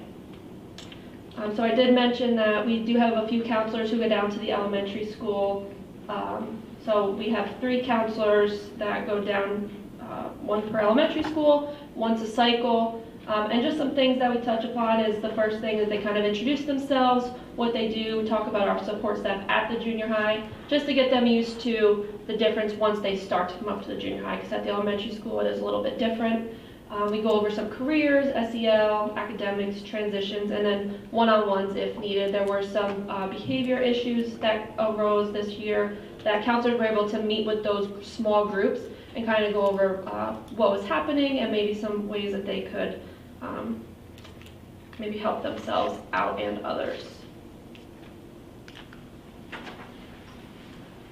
So I did mention that we do have a few counselors who go down to the elementary school. So we have 3 counselors that go down, 1 per elementary school, once a cycle. And just some things that we touch upon is the first thing is they kind of introduce themselves, what they do, talk about our support staff at the junior high, just to get them used to the difference once they start to come up to the junior high, because at the elementary school it is a little bit different. We go over some careers, SEL, academics, transitions, and then one-on-ones if needed. There were some behavior issues that arose this year that counselors were able to meet with those small groups and kind of go over what was happening and maybe some ways that they could maybe help themselves out and others.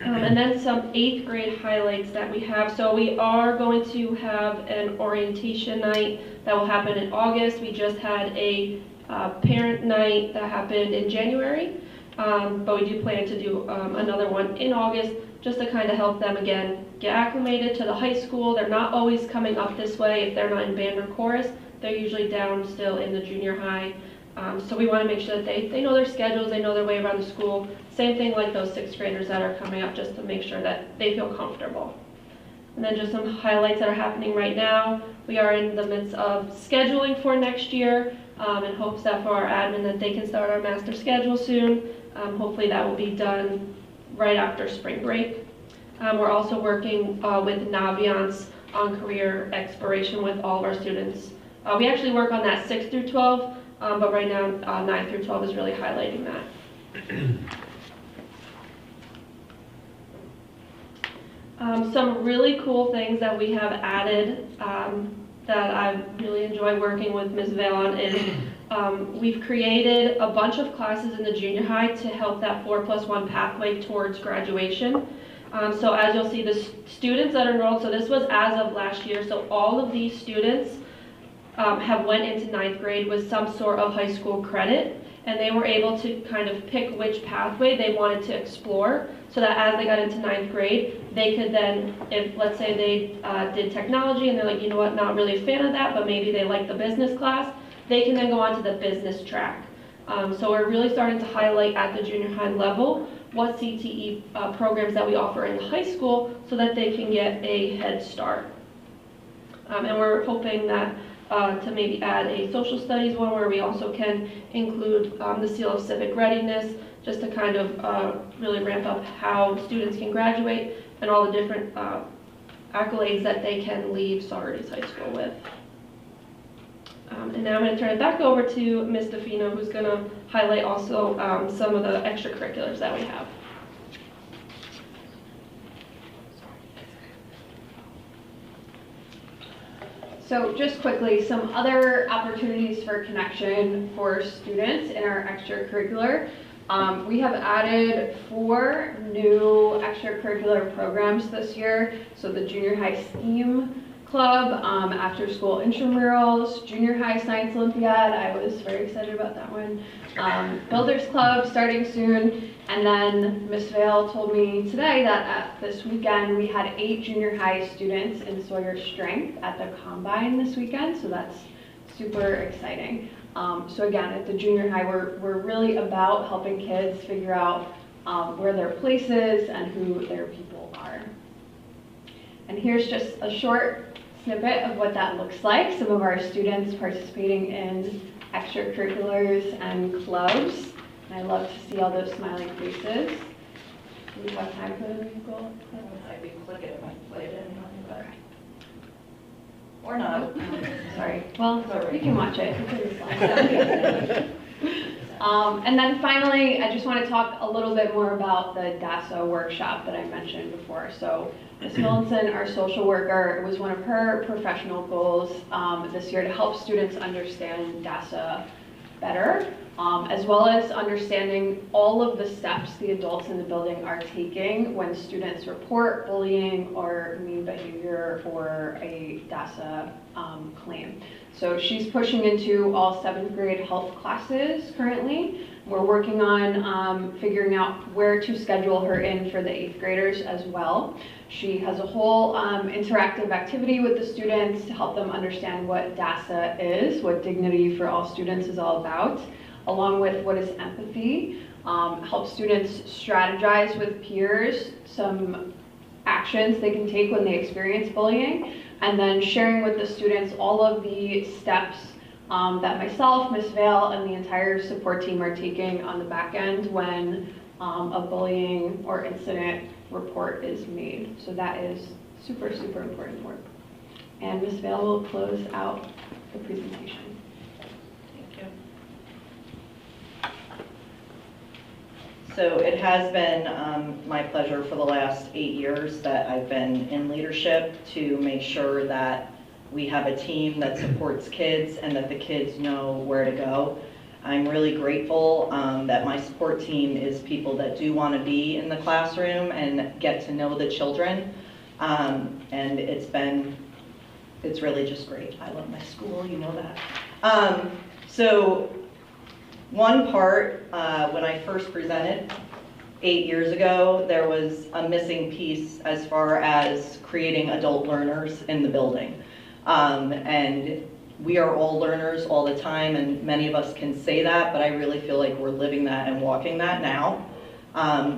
And then some 8th grade highlights that we have. So we are going to have an orientation night that will happen in August. We just had a parent night that happened in January, but we do plan to do another one in August just to kind of help them again get acclimated to the high school. They're not always coming up this way if they're not in band or chorus. They're usually down still in the junior high. So we want to make sure that they know their schedules, they know their way around the school. Same thing like those 6th graders that are coming up, just to make sure that they feel comfortable. And then just some highlights that are happening right now. We are in the midst of scheduling for next year in hopes that for our admin that they can start our master schedule soon. Hopefully that will be done right after spring break. We're also working with Naviance on career exploration with all of our students. We actually work on that 6 through 12, but right now 9 through 12 is really highlighting that. Some really cool things that we have added that I really enjoy working with Ms. Vale on is we've created a bunch of classes in the junior high to help that 4+1 pathway towards graduation. So as you'll see, the students that are enrolled, so this was as of last year, so all of these students have went into 9th grade with some sort of high school credit, and they were able to kind of pick which pathway they wanted to explore, so that as they got into 9th grade, they could then, if let's say they did technology and they're like, you know what, not really a fan of that, but maybe they like the business class, they can then go on to the business track. So we're really starting to highlight at the junior high level what CTE programs that we offer in high school so that they can get a head start. And we're hoping that to maybe add a social studies one where we also can include the seal of civic readiness, just to kind of really ramp up how students can graduate and all the different accolades that they can leave Saugerties High School with. And now I'm going to turn it back over to Ms. DeFino, who's going to highlight also some of the extracurriculars that we have. So just quickly, some other opportunities for connection for students in our extracurricular. We have added 4 new extracurricular programs this year. So the junior high STEAM club, after school intramurals, junior high science olympiad, I was very excited about that one. Builders club starting soon. And then Ms. Vale told me today that this weekend we had 8 junior high students in Sawyer Strength at the Combine this weekend, so that's super exciting. So again, at the junior high, we're really about helping kids figure out where their place is and who their people are. And here's just a short snippet of what that looks like. Some of our students participating in extracurriculars and clubs. And I love to see all those smiling faces. Do we have time for the musical? If you click it, it might play it in. Okay. Or not. Sorry. Well, you can watch it. And then finally, I just want to talk a little bit more about the DASA workshop that I mentioned before. So Ms. Millinson, our social worker, it was one of her professional goals this year to help students understand DASA better, as well as understanding all of the steps the adults in the building are taking when students report bullying or mean behavior or a DASA claim. So she's pushing into all 7th grade health classes currently. We're working on figuring out where to schedule her in for the 8th graders as well. She has a whole interactive activity with the students to help them understand what DASA is, what Dignity for All Students is all about, along with what is empathy, help students strategize with peers, some actions they can take when they experience bullying, and then sharing with the students all of the steps that myself, Ms. Vale, and the entire support team are taking on the back end when a bullying or incident report is made. So that is super, super important work. And Ms. Vale will close out the presentation. Thank you. So it has been my pleasure for the last 8 years that I've been in leadership to make sure that we have a team that supports kids and that the kids know where to go. I'm really grateful that my support team is people that do want to be in the classroom and get to know the children. And it's really just great. I love my school, you know that. So one part, when I first presented 8 years ago, there was a missing piece as far as creating adult learners in the building. And we are all learners all the time, and many of us can say that, but I really feel like we're living that and walking that now.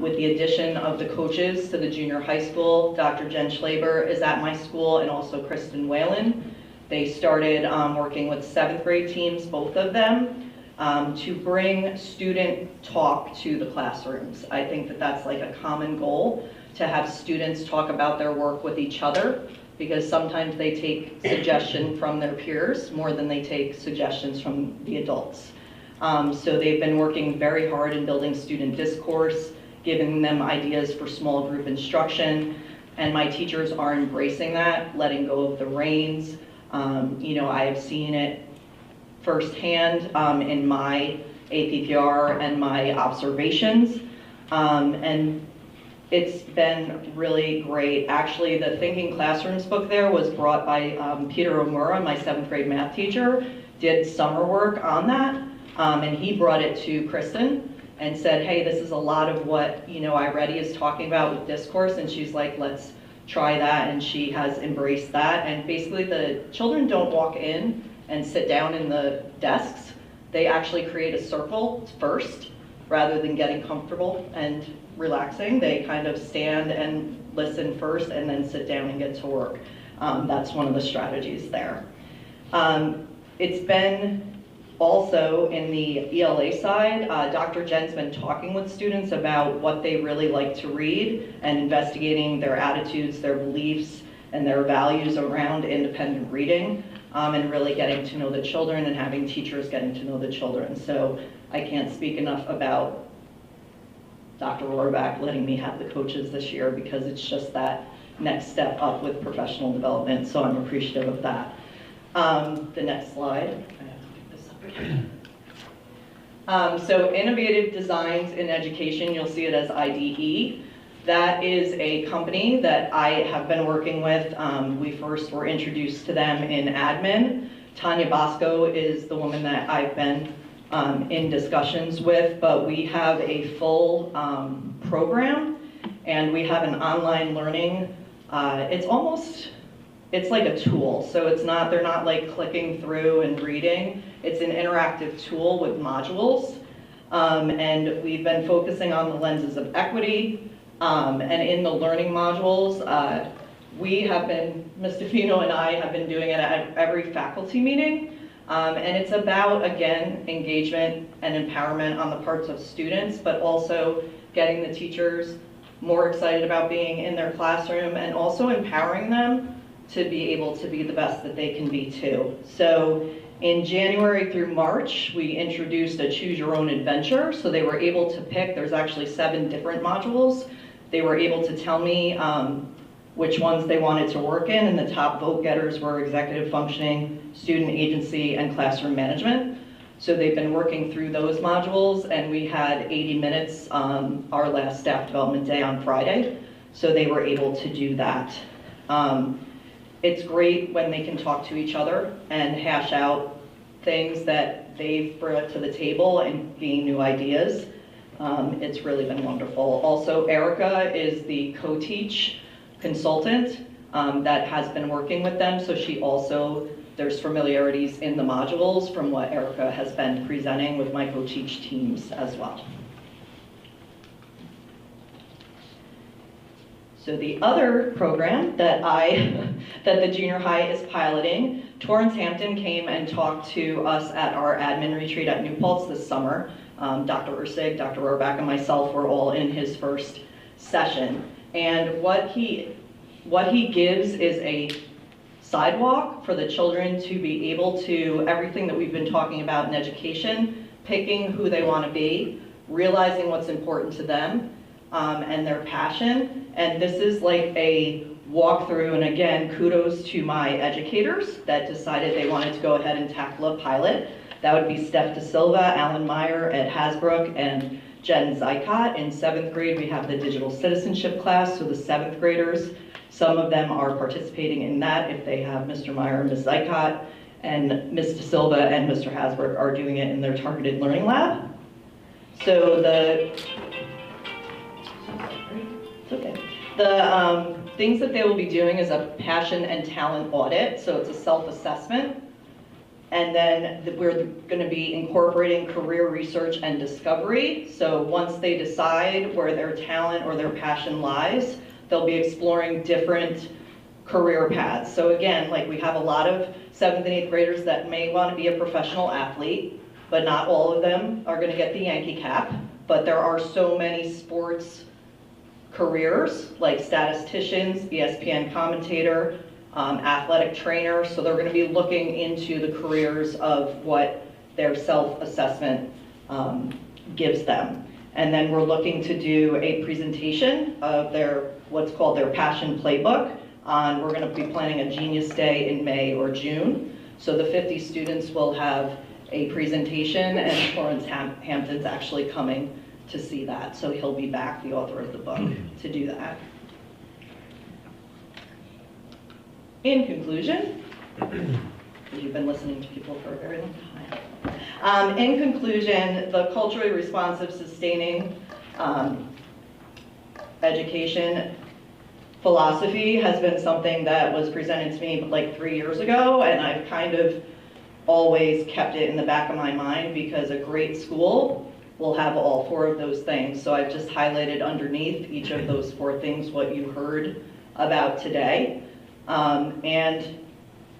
With the addition of the coaches to the junior high school, Dr. Jen Schlaber is at my school, and also Kristen Whalen. They started working with 7th grade teams, both of them, to bring student talk to the classrooms. I think that that's like a common goal, to have students talk about their work with each other. because sometimes they take suggestion from their peers more than they take suggestions from the adults. So they've been working very hard in building student discourse, giving them ideas for small group instruction, and my teachers are embracing that, letting go of the reins. You know, I have seen it firsthand in my APPR and my observations, and it's been really great. Actually, the Thinking Classrooms book there was brought by Peter Omura, my 7th grade math teacher, did summer work on that, and he brought it to Kristen and said, hey, this is a lot of what, you know, iReady is talking about with discourse, and she's like, let's try that, and she has embraced that. And basically the children don't walk in and sit down in the desks. They actually create a circle first, rather than getting comfortable and relaxing. They kind of stand and listen first and then sit down and get to work. That's one of the strategies there. It's been also in the ELA side, Dr. Jen's been talking with students about what they really like to read and investigating their attitudes, their beliefs, and their values around independent reading, and really getting to know the children and having teachers getting to know the children. So I can't speak enough about Dr. Rohrbach letting me have the coaches this year, because it's just that next step up with professional development, so I'm appreciative of that. The next slide. I have to pick this up again. So Innovative Designs in Education, you'll see it as IDE. That is a company that I have been working with. We first were introduced to them in admin. Tanya Bosco is the woman that I've been in discussions with, but we have a full program, and we have an online learning. It's like a tool, so they're not like clicking through and reading. It's an interactive tool with modules, and we've been focusing on the lenses of equity, and in the learning modules, Ms. DeFino and I have been doing it at every faculty meeting. And it's about, again, engagement and empowerment on the parts of students, but also getting the teachers more excited about being in their classroom, and also empowering them to be able to be the best that they can be too. So in January through March, we introduced a choose your own adventure. So they were able to pick, there's actually 7 different modules. They were able to tell me which ones they wanted to work in, and the top vote getters were executive functioning, student agency, and classroom management. So they've been working through those modules, and we had 80 minutes our last staff development day on Friday, so they were able to do that. It's great when they can talk to each other and hash out things that they've brought to the table and gain new ideas. It's really been wonderful. Also, Erica is the co-teach consultant that has been working with them, so she also, there's familiarities in the modules from what Erica has been presenting with my co-teach teams as well. So the other program that the junior high is piloting, Torrance Hampton came and talked to us at our admin retreat at New Paltz this summer. Dr. Ursig, Dr. Rohrbach, and myself were all in his first session. And what he gives is a sidewalk for the children to be able to, everything that we've been talking about in education, picking who they want to be, realizing what's important to them, and their passion. And this is like a walkthrough, and again, kudos to my educators that decided they wanted to go ahead and tackle a pilot. That would be Steph De Silva, Alan Meyer, Ed Hasbrook, and Jen Zykot. In 7th grade, we have the digital citizenship class, so the 7th graders, some of them are participating in that if they have Mr. Meyer and Ms. Zykot, and Ms. De Silva and Mr. Hasbrook are doing it in their targeted learning lab. So the things that they will be doing is a passion and talent audit, so it's a self-assessment. And then we're going to be incorporating career research and discovery. So once they decide where their talent or their passion lies, they'll be exploring different career paths. So again, like we have a lot of 7th and 8th graders that may want to be a professional athlete, but not all of them are going to get the Yankee cap. But there are so many sports careers like statisticians, ESPN commentator, athletic trainer. So they're going to be looking into the careers of what their self-assessment gives them. And then we're looking to do a presentation of their, what's called their passion playbook. We're going to be planning a Genius Day in May or June. So the 50 students will have a presentation, and Florence Hampton's actually coming to see that. So he'll be back, the author of the book, to do that. In conclusion, because you've been listening to people for a very long time. In conclusion, the culturally responsive, sustaining education philosophy has been something that was presented to me like 3 years ago, and I've kind of always kept it in the back of my mind because a great school will have all 4 of those things. So I've just highlighted underneath each of those 4 things what you heard about today. And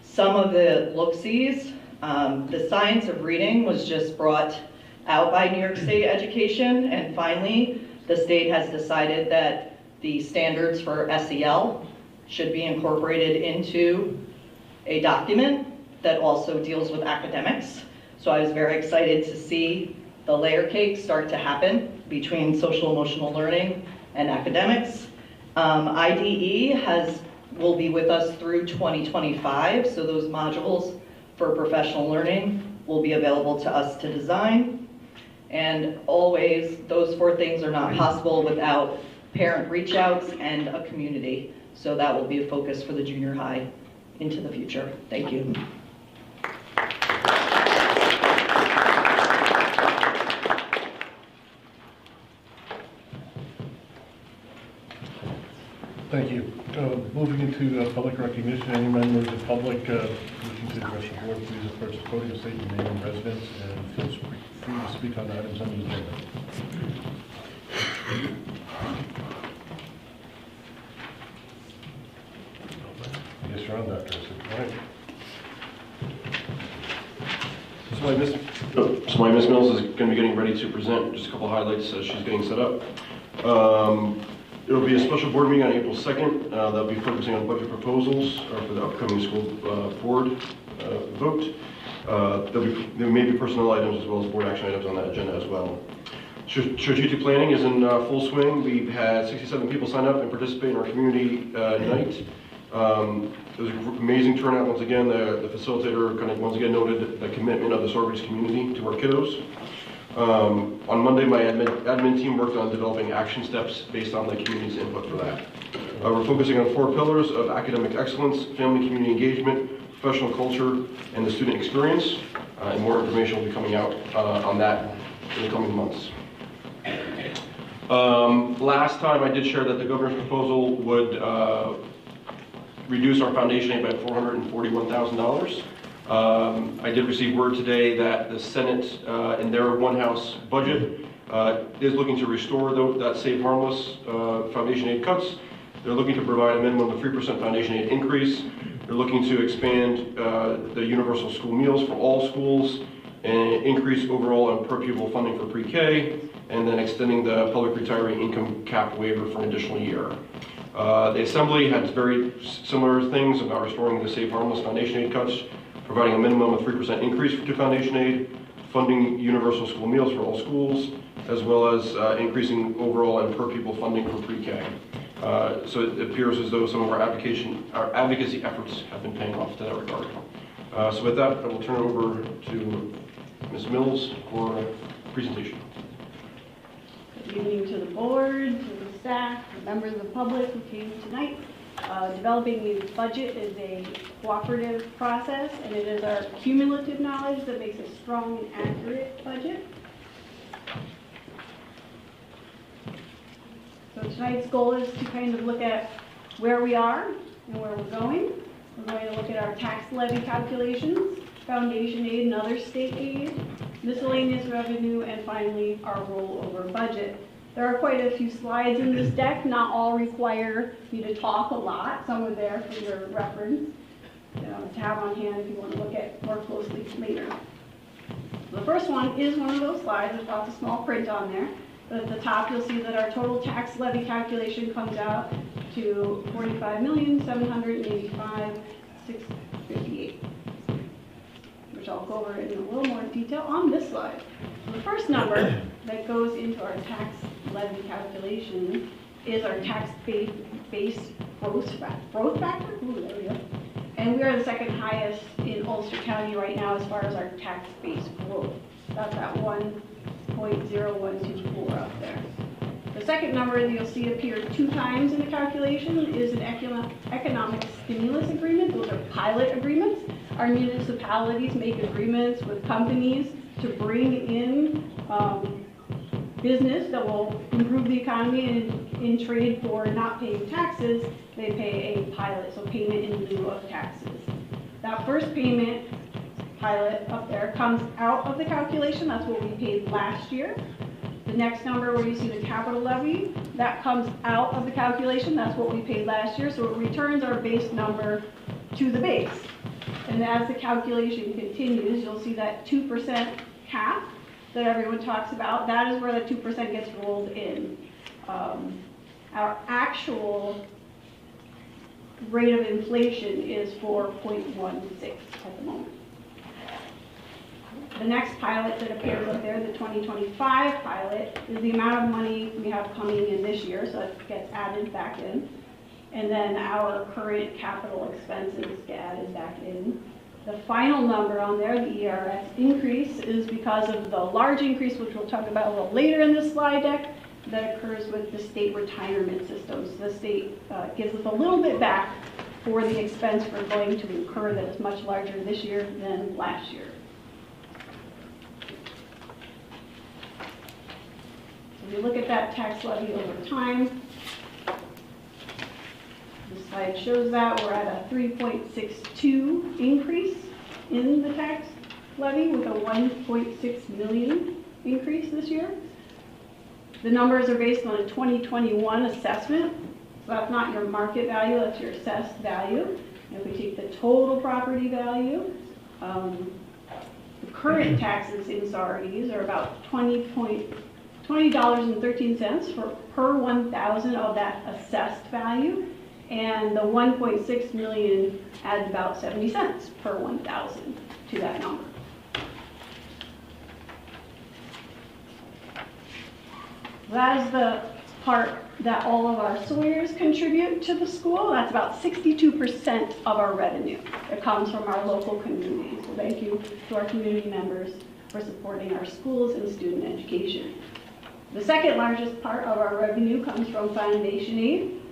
some of the look-sees, the science of reading was just brought out by New York State Education, and finally the state has decided that the standards for SEL should be incorporated into a document that also deals with academics. So I was very excited to see the layer cake start to happen between social emotional learning and academics. IDE will be with us through 2025, so those modules for professional learning will be available to us to design. And always, those 4 things are not possible without parent reach outs and a community. So that will be a focus for the junior high into the future. Thank you. Thank you. Moving into public recognition, any members of the public wishing to address the board, please approach the podium, state your name and residence, and feel free to speak on items on the agenda. Yes, you're on, Dr. All right. So my Miss Mills is going to be getting ready to present just a couple highlights as she's getting set up. It'll be a special board meeting on April 2nd. That'll be focusing on budget proposals for the upcoming school board vote. There may be personnel items as well as board action items on that agenda as well. Strategic planning is in full swing. We've had 67 people sign up and participate in our community night. It was an amazing turnout once again. The facilitator kind of once again noted the commitment of the Saugerties community to our kiddos. On Monday, my admin team worked on developing action steps based on the community's input for that. We're focusing on 4 pillars of academic excellence, family community engagement, professional culture, and the student experience. And more information will be coming out on that in the coming months. Last time I did share that the governor's proposal would reduce our foundation aid by $441,000. I did receive word today that the Senate, in their one-house budget, is looking to restore that Save Harmless foundation aid cuts. They're looking to provide a minimum of 3% foundation aid increase. They're looking to expand the universal school meals for all schools and increase overall and per pupil funding for pre-K, and then extending the public retiree income cap waiver for an additional year. The Assembly had very similar things about restoring the Save Harmless foundation aid cuts, providing a minimum of 3% increase to foundation aid, funding universal school meals for all schools, as well as increasing overall and per pupil funding for pre-K. So it appears as though some of our advocacy efforts have been paying off to that regard. So with that, I will turn it over to Ms. Mills for a presentation. Good evening to the board, to the staff, to members of the public who came tonight. Developing the budget is a cooperative process, and it is our cumulative knowledge that makes a strong and accurate budget. So tonight's goal is to kind of look at where we are and where we're going. We're going to look at our tax levy calculations, foundation aid and other state aid, miscellaneous revenue, and finally our rollover budget. There are quite a few slides in this deck. Not all require you to talk a lot. Some are there for your reference, to have on hand if you want to look at more closely later. The first one is one of those slides. There's lots of small print on there. But at the top, you'll see that our total tax levy calculation comes out to $45,785,658, which I'll go over in a little more detail on this slide. The first number that goes into our tax levy calculation is our tax-based growth factor. Ooh, there we go. And we are the second highest in Ulster County right now as far as our tax-based growth. That's at 1.0124 up there. The second number that you'll see appear 2 times in the calculation is an economic stimulus agreement. Those are pilot agreements. Our municipalities make agreements with companies to bring in business that will improve the economy, and in trade for not paying taxes, they pay a pilot, so payment in lieu of taxes. That first payment, pilot up there, comes out of the calculation. That's what we paid last year. The next number where you see the capital levy, that comes out of the calculation. That's what we paid last year. So it returns our base number to the base. And as the calculation continues, you'll see that 2% cap that everyone talks about. That is where the 2% gets rolled in. Our actual rate of inflation is 4.16 at the moment. The next pilot that appears up there, the 2025 pilot, is the amount of money we have coming in this year, so it gets added back in. And then our current capital expenses get added back in. The final number on there, the ERS increase, is because of the large increase, which we'll talk about a little later in this slide deck, that occurs with the state retirement systems. The state gives us a little bit back for the expense we're going to incur that is much larger this year than last year. So we look at that tax levy over time. The slide shows that we're at a 3.62 increase in the tax levy with a 1.6 million increase this year. The numbers are based on a 2021 assessment. So that's not your market value, that's your assessed value. And if we take the total property value, the current taxes in Saugerties are about $20.13 per 1,000 of that assessed value. And the 1.6 million adds about 70 cents per 1,000 to that number. That is the part that all of our Sawyers contribute to the school. That's about 62% of our revenue. It comes from our local community. So thank you to our community members for supporting our schools and student education. The second largest part of our revenue comes from foundation aid.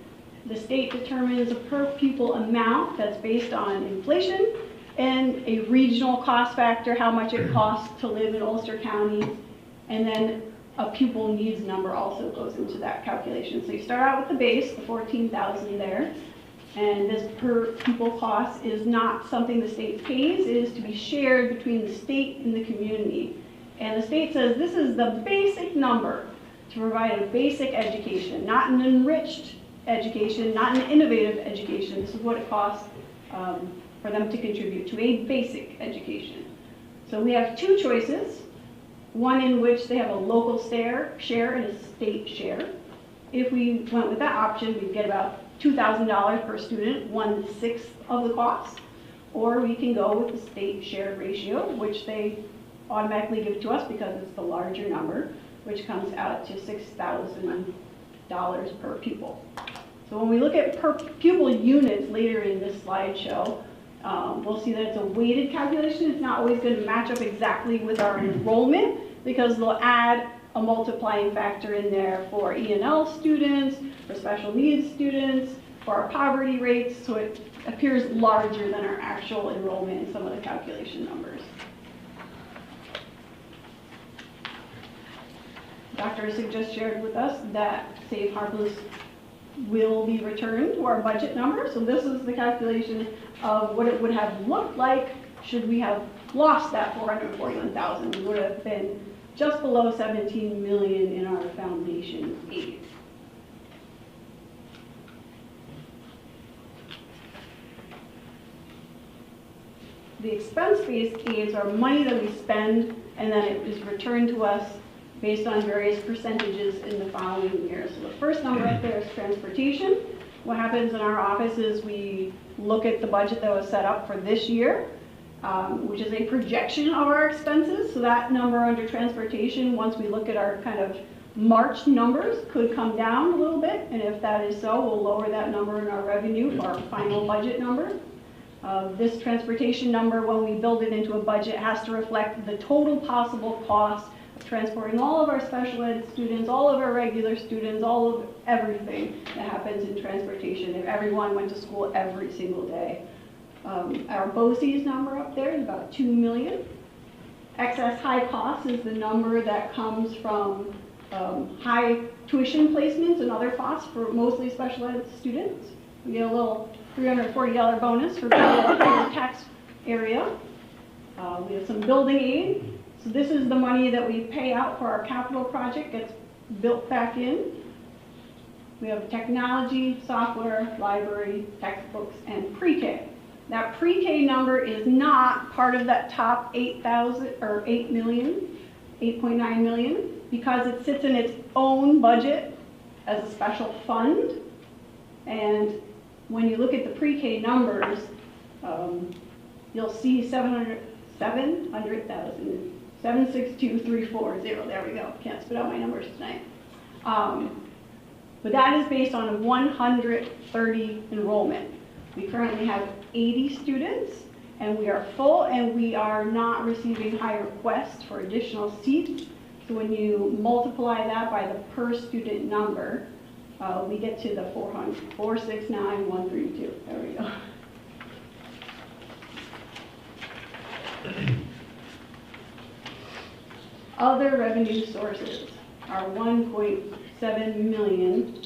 The state determines a per pupil amount that's based on inflation and a regional cost factor, how much it costs to live in Ulster County, and then a pupil needs number also goes into that calculation. So you start out with the base, the 14,000 there, and this per pupil cost is not something the state pays. It is to be shared between the state and the community. And the state says this is the basic number to provide a basic education, not an enriched education, not an innovative education. This is what it costs for them to contribute to a basic education. So we have 2 choices. One in which they have a local share and a state share. If we went with that option, we'd get about $2,000 per student, 1/6 of the cost. Or we can go with the state share ratio, which they automatically give to us because it's the larger number, which comes out to $6,000 per pupil. So when we look at per pupil units later in this slideshow, we'll see that it's a weighted calculation. It's not always going to match up exactly with our enrollment because they'll add a multiplying factor in there for E&L students, for special needs students, for our poverty rates, so it appears larger than our actual enrollment in some of the calculation numbers. Dr. Sig just shared with us that Save Harkless will be returned to our budget number. So this is the calculation of what it would have looked like should we have lost that $441,000. We would have been just below $17 million in our foundation aid. The expense-based aids are money that we spend and then it is returned to us based on various percentages in the following year. So the first number up there is transportation. what happens in our office is we look at the budget that was set up for this year, which is a projection of our expenses. So that number under transportation, once we look at our kind of March numbers, could come down a little bit. And if that is so, we'll lower that number in our revenue for our final budget number. This transportation number, when we build it into a budget, has to reflect the total possible cost of transporting all of our special ed students, all of our regular students, all of everything that happens in transportation if everyone went to school every single day. Our BOCES number up there is about 2 million. Excess high costs is the number that comes from high tuition placements and other costs for mostly special ed students. We get a little $340 bonus for being in the tax area. We have some building aid. So this is the money that we pay out for our capital project, gets built back in. We have technology, software, library, textbooks, and pre-K. That pre-K number is not part of that top 8,000 or 8 million, 8.9 million, because it sits in its own budget as a special fund. And when you look at the pre-K numbers, you'll see 700,000, 762,340. There we go. Can't spit out my numbers tonight. But that is based on 130 enrollment. We currently have 80 students, and we are full, and we are not receiving high requests for additional seats. So when you multiply that by the per student number, we get to the 469,132. There we go. Other revenue sources are 1.7 million.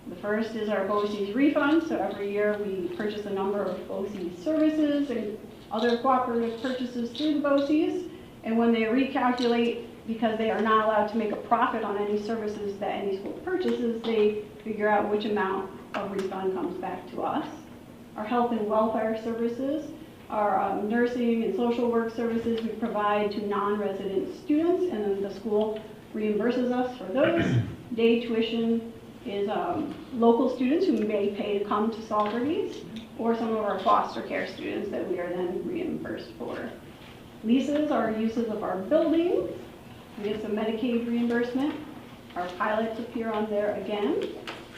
The first is our BOCES refund. So every year we purchase a number of BOCES services and other cooperative purchases through the BOCES. And when they recalculate, because they are not allowed to make a profit on any services that any school purchases, they figure out which amount of refund comes back to us. Our health and welfare services, our nursing and social work services we provide to non-resident students, and then the school reimburses us for those. Day tuition is local students who may pay to come to Saugerties, or some of our foster care students that we are then reimbursed for. Leases are uses of our buildings. We get some Medicaid reimbursement. Our pilots appear on there again.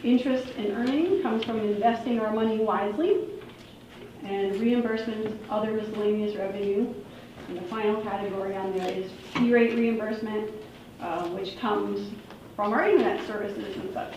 Interest and earning comes from investing our money wisely. And reimbursements, other miscellaneous revenue. And the final category on there is E-rate reimbursement, which comes from our internet services and such.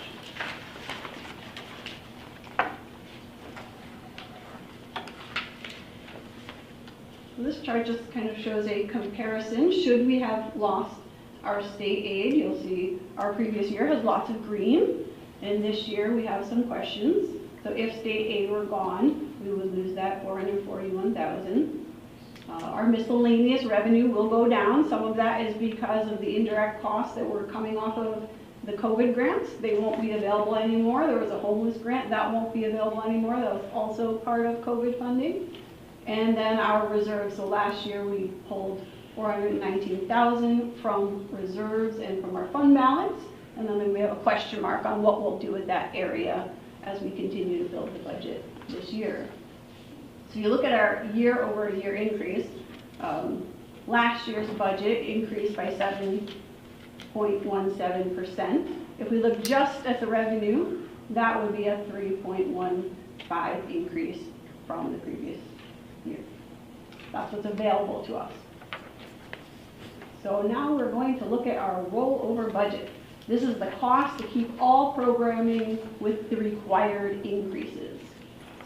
So this chart just kind of shows a comparison. Should we have lost our state aid, you'll see our previous year has lots of green, and this year we have some questions. So if state aid were gone, we would lose that 441,000. Our miscellaneous revenue will go down. Some of that is because of the indirect costs that were coming off of the COVID grants. They won't be available anymore. There was a homeless grant that won't be available anymore. That was also part of COVID funding. And then our reserves. So last year we pulled 419,000 from reserves and from our fund balance. And then we have a question mark on what we'll do with that area as we continue to build the budget this year. So you look at our year-over-year increase. Last year's budget increased by 7.17%. If we look just at the revenue, that would be a 3.15 increase from the previous year. That's what's available to us. So now we're going to look at our rollover budget. This is the cost to keep all programming with the required increases.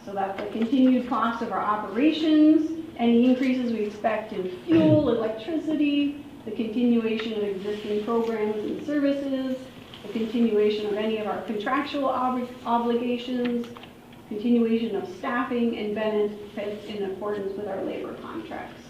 So that's the continued cost of our operations, any increases we expect in fuel, electricity, the continuation of existing programs and services, the continuation of any of our contractual obligations, continuation of staffing and benefits in accordance with our labor contracts.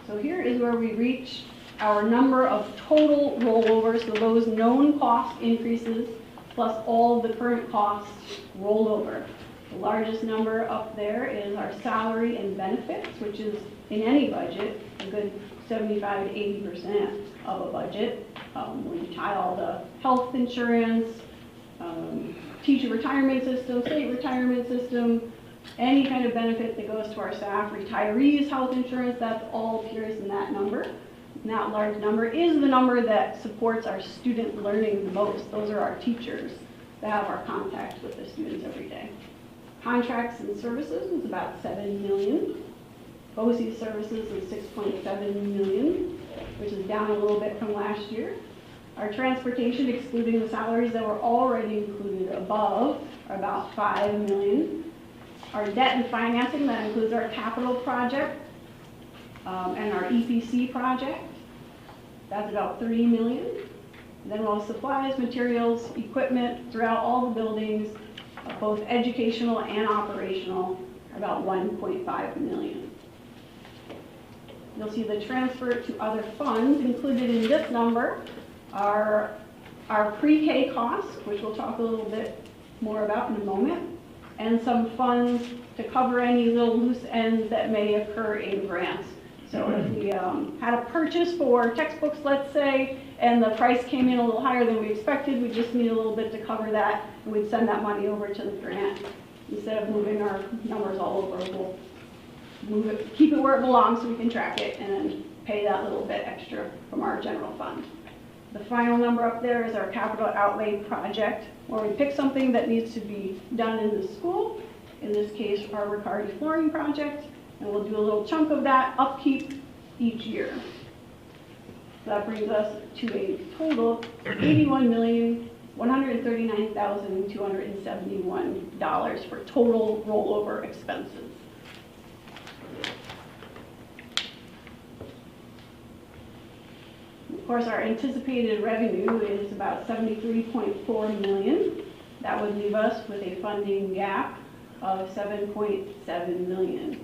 So here is where we reach our number of total rollovers, so those known cost increases plus all the current costs rolled over. The largest number up there is our salary and benefits, which is in any budget a good 75 to 80% of a budget. When you tie all the health insurance, teacher retirement system, state retirement system, any kind of benefit that goes to our staff, retirees, health insurance, that's all appears in that number. And that large number is the number that supports our student learning the most. Those are our teachers that have our contact with the students every day. Contracts and services is about $7 million. BOCES services is $6.7 million, which is down a little bit from last year. Our transportation, excluding the salaries that were already included above, are about $5 million. Our debt and financing, that includes our capital project and our EPC project, that's about $3 million. And then we'll have supplies, materials, equipment throughout all the buildings, both educational and operational, are about $1.5 million. You'll see the transfer to other funds included in this number are our pre-K costs, which we'll talk a little bit more about in a moment, and some funds to cover any little loose ends that may occur in grants. So if we had a purchase for textbooks, let's say, and the price came in a little higher than we expected, we just need a little bit to cover that, and we'd send that money over to the grant. Instead of moving our numbers all over, we'll move it, keep it where it belongs so we can track it, and then pay that little bit extra from our general fund. The final number up there is our capital outlay project, where we pick something that needs to be done in the school, in this case our Riccardi flooring project, and we'll do a little chunk of that upkeep each year. So that brings us to a total of $81,139,271 for total rollover expenses. Of course, our anticipated revenue is about $73.4 million. That would leave us with a funding gap of $7.7 million.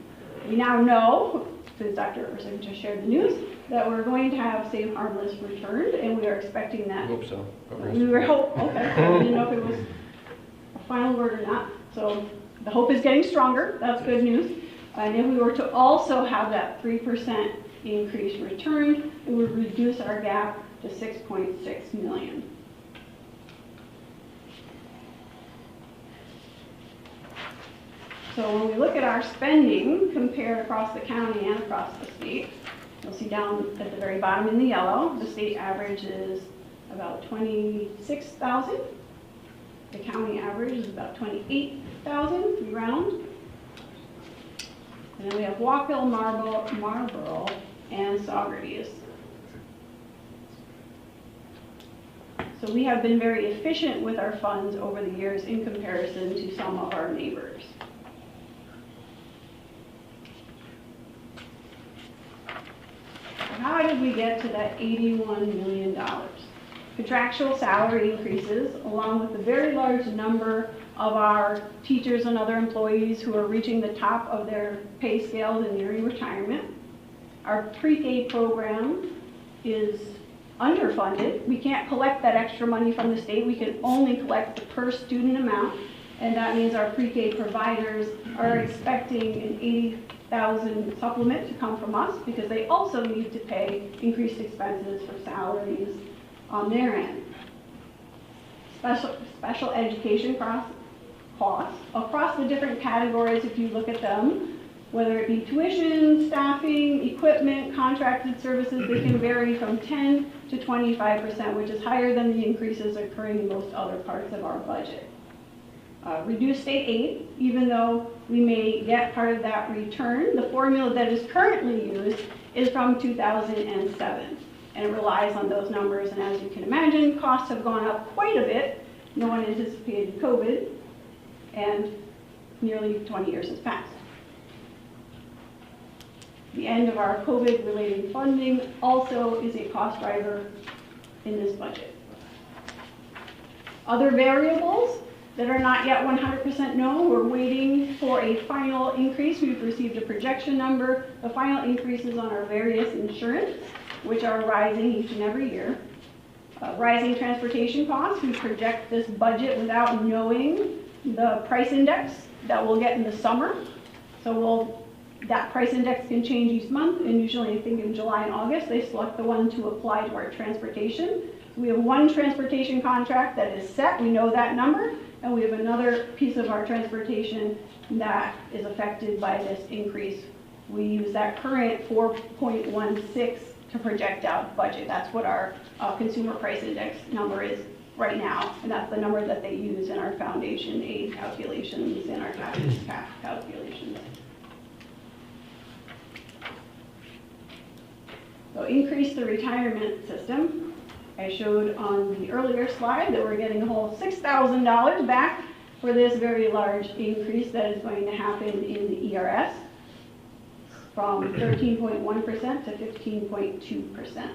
We now know, since Dr. Ursic just shared the news, that we're going to have Safe Harmless returned, and we are expecting that. I hope so. We were okay. I didn't know if it was a final word or not. So the hope is getting stronger. That's good news. And if we were to also have that 3% increase returned, it would reduce our gap to $6.6 million. So when we look at our spending compared across the county and across the state, you'll see down at the very bottom in the yellow, the state average is about $26,000. The county average is about $28,000, we round. And then we have Walkville, Marlboro, and Saugerties. So we have been very efficient with our funds over the years in comparison to some of our neighbors. How did we get to that $81 million? Contractual salary increases, along with the very large number of our teachers and other employees who are reaching the top of their pay scales and nearing retirement. Our pre-K program is underfunded. We can't collect that extra money from the state. We can only collect the per student amount, and that means our pre-K providers are expecting an $80,000 supplement to come from us because they also need to pay increased expenses for salaries on their end. Special education costs across the different categories, if you look at them, whether it be tuition, staffing, equipment, contracted services, they can vary from 10 to 25%, which is higher than the increases occurring in most other parts of our budget. Reduced state aid, even though we may get part of that return, the formula that is currently used is from 2007, and it relies on those numbers, and as you can imagine, costs have gone up quite a bit. No one anticipated COVID, and nearly 20 years has passed. The end of our COVID-related funding also is a cost driver in this budget. Other variables that are not yet 100% known, we're waiting for a final increase. We've received a projection number. The final increases on our various insurance, which are rising each and every year. Rising transportation costs, we project this budget without knowing the price index that we'll get in the summer. So that price index can change each month, and usually I think in July and August they select the one to apply to our transportation. We have one transportation contract that is set, we know that number, and we have another piece of our transportation that is affected by this increase. We use that current 4.16 to project out budget. That's what our consumer price index number is right now, and that's the number that they use in our foundation aid calculations and our tax calculations. So increase the retirement system. I showed on the earlier slide that we're getting a whole $6,000 back for this very large increase that is going to happen in the ERS from 13.1% to 15.2%.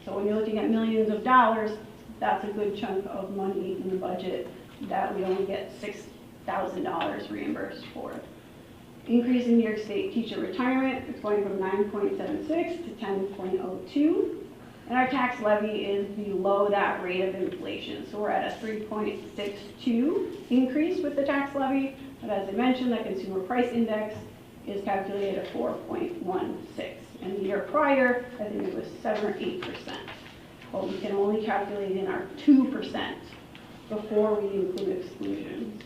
So when you're looking at millions of dollars, that's a good chunk of money in the budget that we only get $6,000 reimbursed for. Increase in New York State teacher retirement, it's going from 9.76 to 10.02. And our tax levy is below that rate of inflation. So we're at a 3.62 increase with the tax levy. But as I mentioned, the consumer price index is calculated at 4.16. And the year prior, I think it was 7 or 8%. But we can only calculate in our 2% before we include exclusions.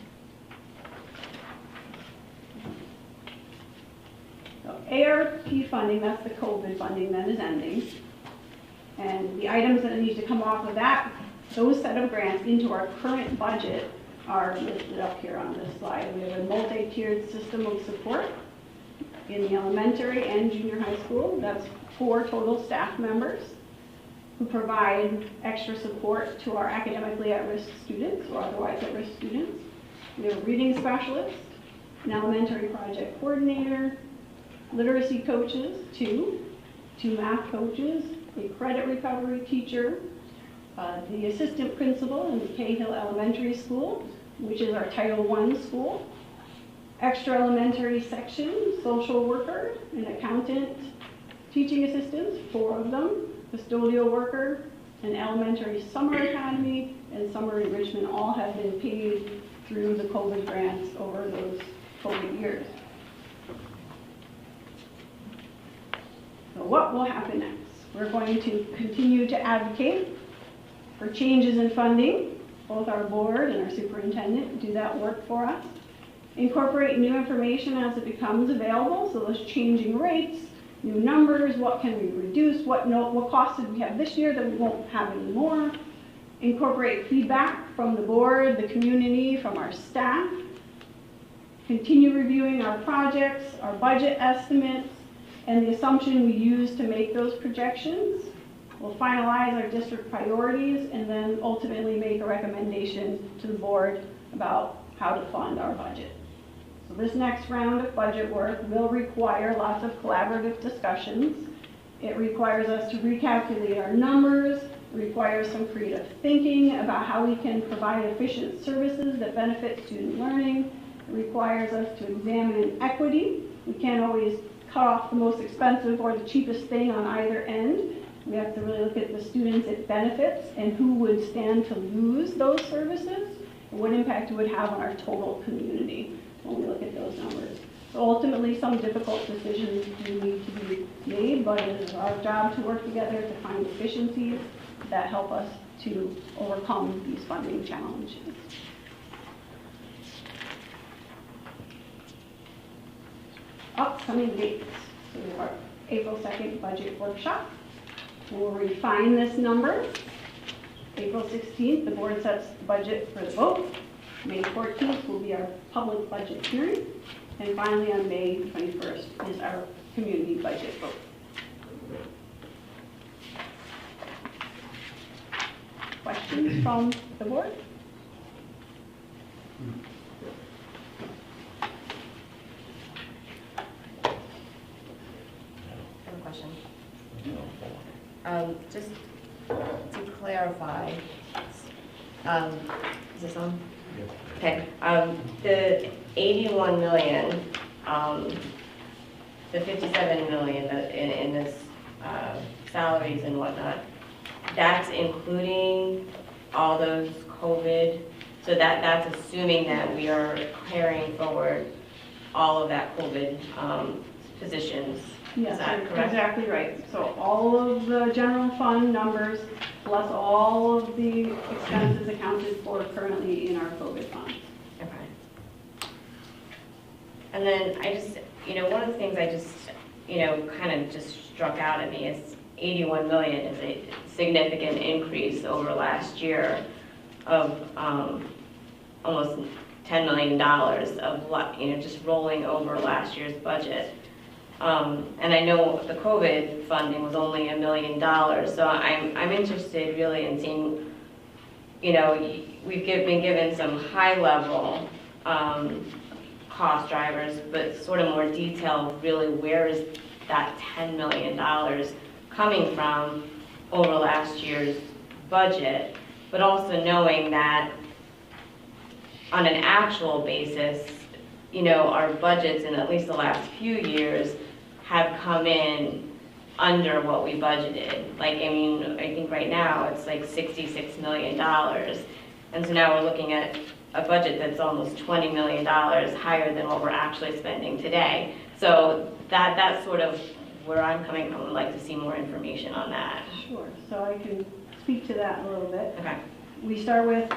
So ARP funding, that's the COVID funding that is ending. And the items that need to come off of that, those set of grants into our current budget are listed up here on this slide. We have a multi-tiered system of support in the elementary and junior high school. That's 4 total staff members who provide extra support to our academically at-risk students or otherwise at-risk students. We have a reading specialist, an elementary project coordinator, literacy coaches, 2 math coaches, a credit recovery teacher, the assistant principal in the Cahill Elementary School, which is our Title I school, extra elementary section, social worker, an accountant, teaching assistants, 4 of them, custodial worker, an elementary summer academy, and summer enrichment all have been paid through the COVID grants over those COVID years. So what will happen next? We're going to continue to advocate for changes in funding. Both our board and our superintendent do that work for us. Incorporate new information as it becomes available, so those changing rates, new numbers, what can we reduce, what costs did we have this year that we won't have anymore. Incorporate feedback from the board, the community, from our staff. Continue reviewing our projects, our budget estimates, and the assumption we use to make those projections. We'll finalize our district priorities and then ultimately make a recommendation to the board about how to fund our budget. So this next round of budget work will require lots of collaborative discussions. It requires us to recalculate our numbers, it requires some creative thinking about how we can provide efficient services that benefit student learning. It requires us to examine equity. We can't always cut off the most expensive or the cheapest thing on either end. We have to really look at the students it benefits and who would stand to lose those services and what impact it would have on our total community when we look at those numbers. So ultimately, some difficult decisions do need to be made, but it is our job to work together to find efficiencies that help us to overcome these funding challenges. Upcoming dates. So we have our April 2nd budget workshop. We'll refine this number. April 16th, the board sets the budget for the vote. May 14th will be our public budget hearing. And finally, on May 21st is our community budget vote. Questions from the board? Question. Just to clarify, is this on? Yes. Okay. The 81 million, the 57 million in this salaries and whatnot, that's including all those COVID. So that's assuming that we are carrying forward all of that COVID positions Yes, Is that you're correct? exactly right. So all of the general fund numbers, plus all of the expenses accounted for currently in our COVID funds. Okay. And then I just, one of the things I just, kind of just struck out at me is 81 million is a significant increase over last year of almost $10 million of, just rolling over last year's budget. And I know the COVID funding was only $1 million, so I'm interested really in seeing, we've been given some high-level cost drivers, but sort of more detail, really, where is that $10 million coming from over last year's budget, but also knowing that on an actual basis, our budgets in at least the last few years have come in under what we budgeted. Like, I think right now it's like $66 million. And so now we're looking at a budget that's almost $20 million higher than what we're actually spending today. So that's sort of where I'm coming from. I'd like to see more information on that. Sure, so I can speak to that a little bit. Okay. We start with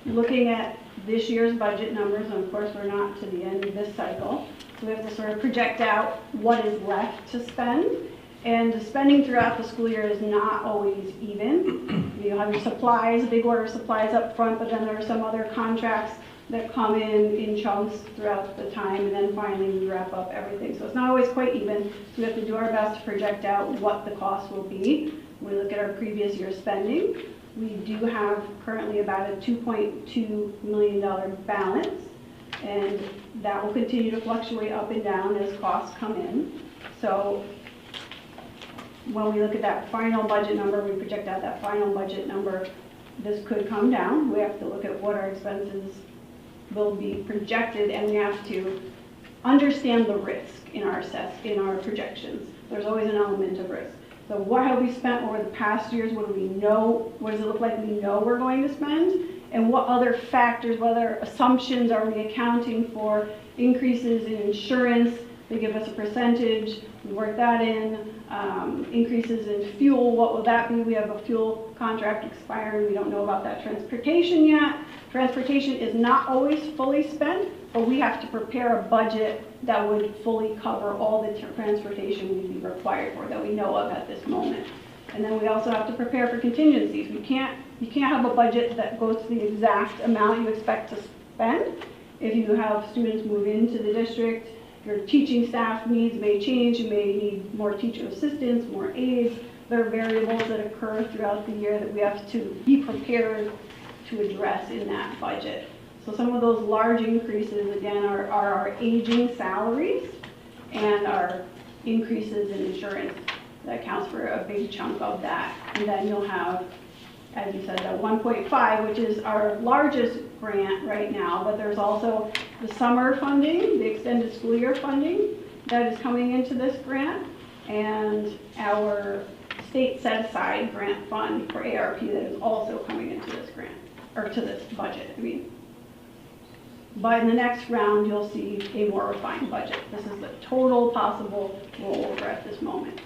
looking at this year's budget numbers, and of course we're not to the end of this cycle. So we have to sort of project out what is left to spend. And the spending throughout the school year is not always even. You have your supplies, a big order of supplies up front, but then there are some other contracts that come in chunks throughout the time, and then finally we wrap up everything. So it's not always quite even. So we have to do our best to project out what the cost will be. We look at our previous year's spending. We do have currently about a $2.2 million balance, and that will continue to fluctuate up and down as costs come in. So when we look at that final budget number, we project out that final budget number, this could come down. We have to look at what our expenses will be projected, and we have to understand the risk in our projections. There's always an element of risk. So what have we spent over the past years? What do we know? What does it look like we know we're going to spend? And what other factors, what other assumptions are we accounting for? Increases in insurance, they give us a percentage, we work that in. Increases in fuel, what will that be? We have a fuel contract expiring, we don't know about that. Transportation yet. Transportation is not always fully spent, but we have to prepare a budget that would fully cover all the transportation we'd be required for that we know of at this moment. And then we also have to prepare for contingencies. You can't have a budget that goes to the exact amount you expect to spend. If you have students move into the district, your teaching staff needs may change. You may need more teacher assistants, more aides. There are variables that occur throughout the year that we have to be prepared to address in that budget. So some of those large increases, again, are our aging salaries and our increases in insurance. That accounts for a big chunk of that. And then you'll have, as you said, that 1.5, which is our largest grant right now, but there's also the summer funding, the extended school year funding that is coming into this grant, and our state set-aside grant fund for ARP that is also coming into this grant, or to this budget, I mean. But in the next round, you'll see a more refined budget. This is the total possible rollover at this moment.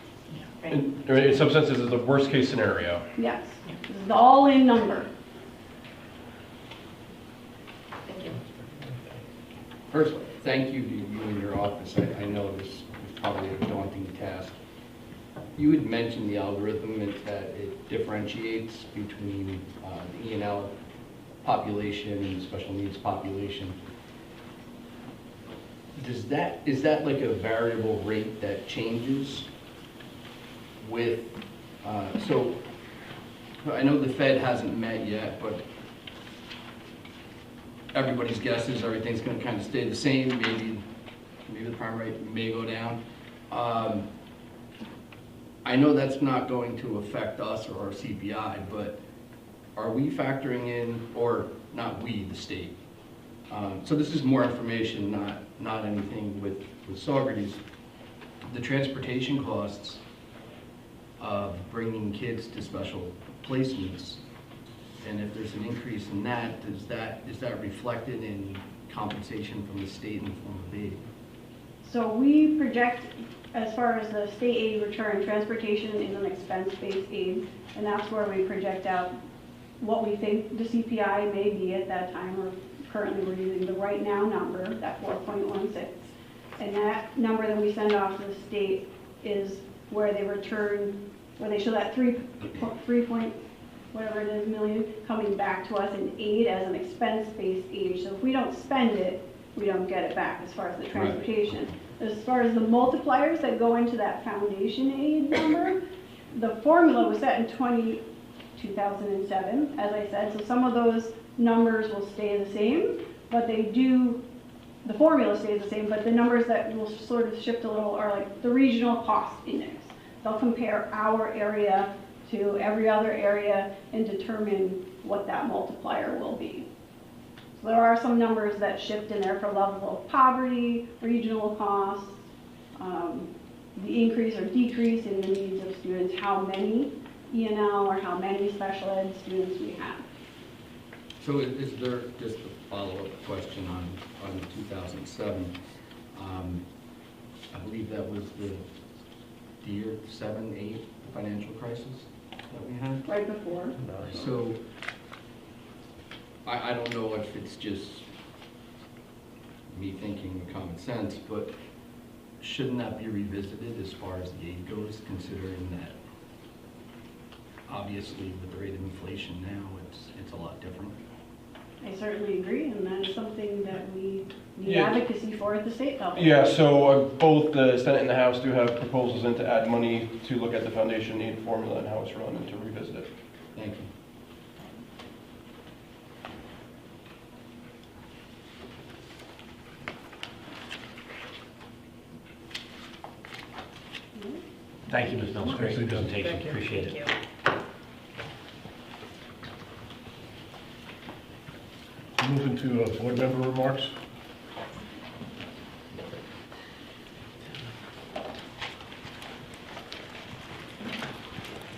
In some sense, this is the worst-case scenario. Yes, this is the all-in number. Thank you. First, thank you to you and your office. I know this is probably a daunting task. You had mentioned the algorithm and that it differentiates between the E&L population and the special needs population. Is that like a variable rate that changes with, so I know the Fed hasn't met yet, but everybody's guess is everything's going to kind of stay the same. Maybe the prime rate may go down. I know that's not going to affect us or our CPI, but are we factoring in, or not we, the state? So this is more information, not anything with Saugerties. The transportation costs of bringing kids to special placements, and if there's an increase in that, is that reflected in compensation from the state in the form of aid? So we project, as far as the state aid return, transportation is an expense-based aid, and that's where we project out what we think the CPI may be at that time. Currently we're using the right now number, that 4.16, and that number that we send off to the state is where they return, where they show that 3 point whatever it is million coming back to us in aid as an expense-based aid. So if we don't spend it, we don't get it back as far as the transportation. Right. As far as the multipliers that go into that foundation aid number, the formula was set in 2007, as I said, so some of those numbers will stay the same, but the formula stays the same, but the numbers that will sort of shift a little are like the regional cost index. They'll compare our area to every other area and determine what that multiplier will be. So there are some numbers that shift in there for level of poverty, regional costs, the increase or decrease in the needs of students, how many E&L or how many special ed students we have. So is there, just a follow-up question on 2007, I believe that was the year 7-8 financial crisis that we had? Right before. So I don't know if it's just me thinking with common sense, but shouldn't that be revisited as far as the aid goes, considering that obviously with the rate of inflation now, it's a lot different? I certainly agree, and that is something that we need advocacy for at the state level. Yeah, so both the Senate and the House do have proposals in to add money to look at the foundation aid formula and how it's run and to revisit it. Thank you. Thank you, Ms. Mills. Great presentation. Appreciate it. Moving to board member remarks.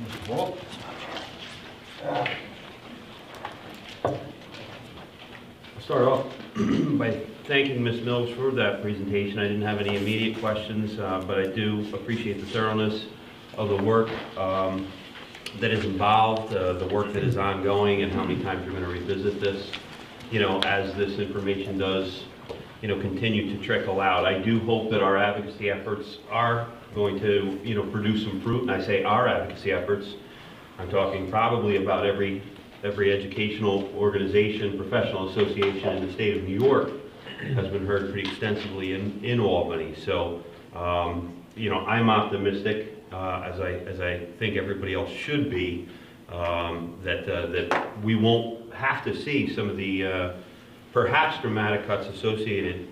Mr. Walt. I'll start off by thanking Ms. Mills for that presentation. I didn't have any immediate questions, but I do appreciate the thoroughness of the work that is involved, the work that is ongoing, and how many times you're going to revisit this, you know, as this information does, you know, continue to trickle out. I do hope that our advocacy efforts are going to, you know, produce some fruit. And I say our advocacy efforts, I'm talking probably about every educational organization, professional association in the state of New York has been heard pretty extensively in Albany. So, you know, I'm optimistic, as I think everybody else should be, that we won't have to see some of the perhaps dramatic cuts associated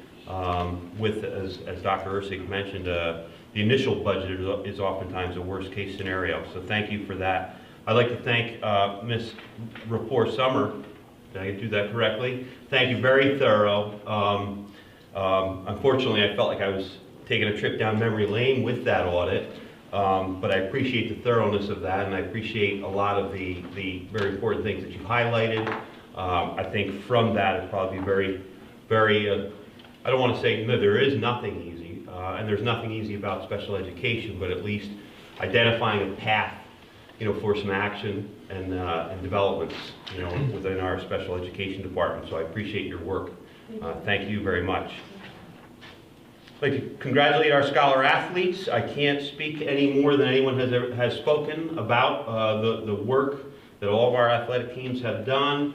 with, as Dr. Ursig mentioned, the initial budget is oftentimes a worst case scenario. So thank you for that. I'd like to thank Ms. Rapport Summer. Did I do that correctly? Thank you, very thorough. Unfortunately, I felt like I was taking a trip down memory lane with that audit. But I appreciate the thoroughness of that, and I appreciate a lot of the very important things that you highlighted. I think from that it's probably very, I don't want to say no, there is nothing easy, and there's nothing easy about special education, but at least identifying a path, you know, for some action and developments, you know, within our special education department. So I appreciate your work. Thank you very much. I'd like to congratulate our scholar athletes. I can't speak any more than anyone has spoken about the work that all of our athletic teams have done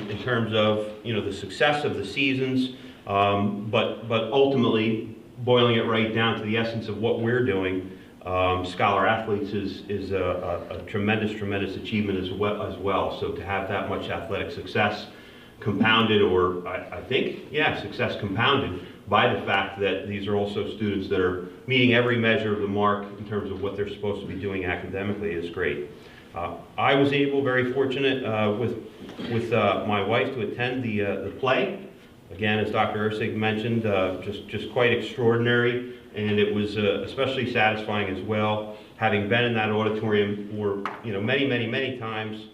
in terms of, you know, the success of the seasons, but ultimately boiling it right down to the essence of what we're doing. Scholar athletes is a tremendous achievement as well. So to have that much athletic success compounded, or I think, yeah, success compounded by the fact that these are also students that are meeting every measure of the mark in terms of what they're supposed to be doing academically is great. I was very fortunate with my wife to attend the play. Again, as Dr. Ursig mentioned, just quite extraordinary, and it was especially satisfying as well, having been in that auditorium for, you know, many times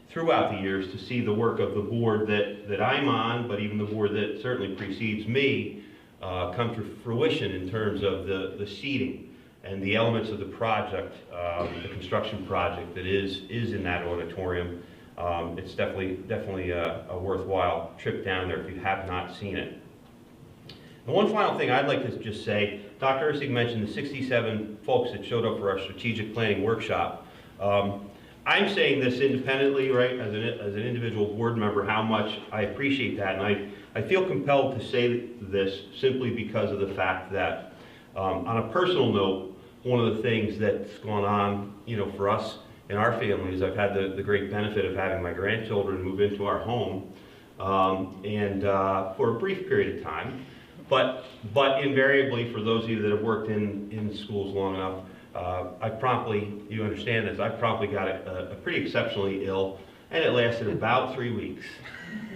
throughout the years, to see the work of the board that I'm on, but even the board that certainly precedes me, come to fruition in terms of the seating and the elements of the project, the construction project that is in that auditorium. It's definitely a worthwhile trip down there if you have not seen it. And one final thing I'd like to just say, Dr. Ursig mentioned the 67 folks that showed up for our strategic planning workshop. I'm saying this independently, right, as an individual board member, how much I appreciate that, and I feel compelled to say this simply because of the fact that, on a personal note, one of the things that's gone on, for us in our family is I've had the great benefit of having my grandchildren move into our home, and for a brief period of time. But invariably, for those of you that have worked in schools long enough, you understand this, I promptly got a pretty exceptionally ill, and it lasted about 3 weeks.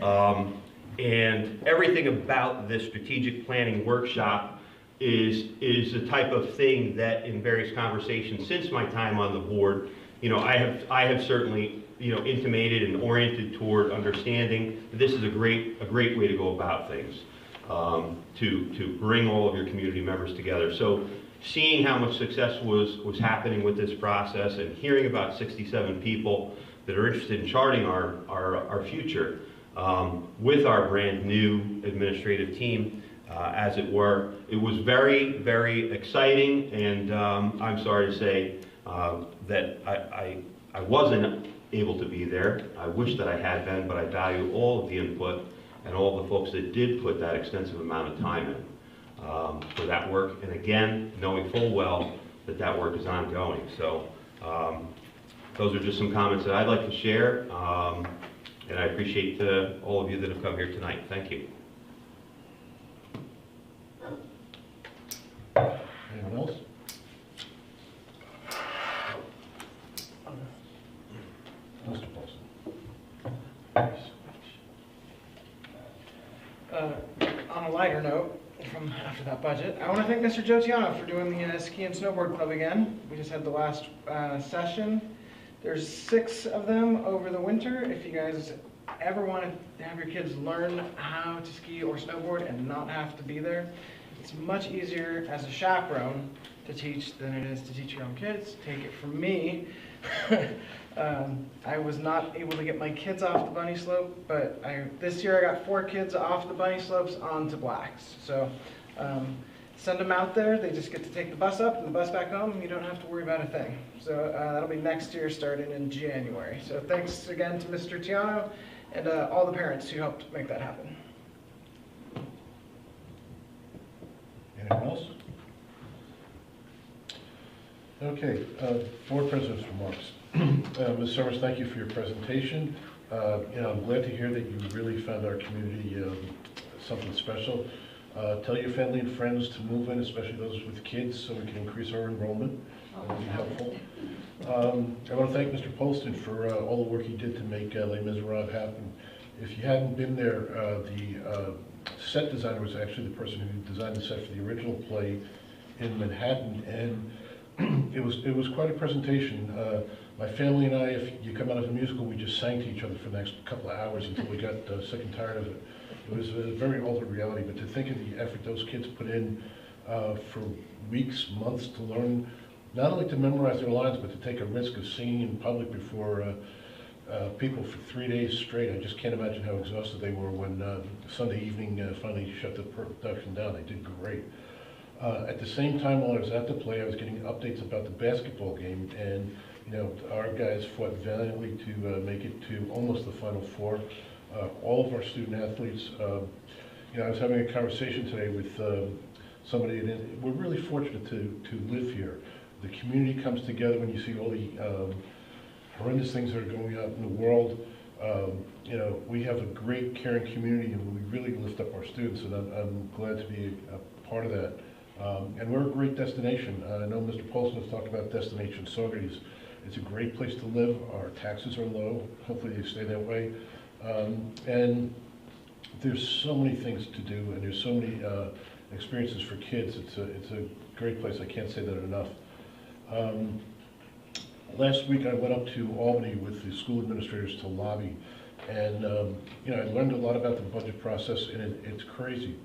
And everything about this strategic planning workshop is the type of thing that in various conversations since my time on the board, I have certainly intimated and oriented toward understanding that this is a great way to go about things. To bring all of your community members together. So seeing how much success was happening with this process and hearing about 67 people that are interested in charting our future with our brand new administrative team, as it were, it was very, very exciting, and I'm sorry to say that I wasn't able to be there. I wish that I had been, but I value all of the input and all the folks that did put that extensive amount of time in for that work. And again, knowing full well that work is ongoing. So those are just some comments that I'd like to share. And I appreciate all of you that have come here tonight. Thank you. Anyone else? Mr. Paulson. On a lighter note, from after that budget, I want to thank Mr. Giotiano for doing the ski and snowboard club again. We just had the last session. There's 6 of them over the winter. If you guys ever want to have your kids learn how to ski or snowboard and not have to be there, it's much easier as a chaperone to teach than it is to teach your own kids. Take it from me. I was not able to get my kids off the bunny slope, but this year I got 4 kids off the bunny slopes onto blacks. So send them out there. They just get to take the bus up and the bus back home. You don't have to worry about a thing. So that'll be next year starting in January. So thanks again to Mr. Tiano and all the parents who helped make that happen. Anyone else? Okay, Board President's remarks. Ms. Summers, thank you for your presentation. I'm glad to hear that you really found our community something special. Tell your family and friends to move in, especially those with kids, so we can increase our enrollment. That would be helpful. I want to thank Mr. Polston for all the work he did to make Les Miserables happen. If you hadn't been there, the set designer was actually the person who designed the set for the original play in Manhattan, and it was quite a presentation. My family and I, if you come out of a musical, we just sang to each other for the next couple of hours until we got sick and tired of it. It was a very altered reality, but to think of the effort those kids put in for weeks, months to learn, not only to memorize their lines, but to take a risk of singing in public before people for 3 days straight. I just can't imagine how exhausted they were when Sunday evening finally shut the production down. They did great. At the same time, while I was at the play, I was getting updates about the basketball game, and our guys fought valiantly to make it to almost the Final Four. All of our student athletes, I was having a conversation today with somebody, and we're really fortunate to live here. The community comes together when you see all the horrendous things that are going on in the world. We have a great, caring community, and we really lift up our students, and I'm glad to be a part of that. And we're a great destination. I know Mr. Polson has talked about Destination Saugerties. It's a great place to live. Our taxes are low. Hopefully they stay that way. And there's so many things to do, and there's so many experiences for kids. It's a great place. I can't say that enough. Last week I went up to Albany with the school administrators to lobby, and I learned a lot about the budget process, and it's crazy.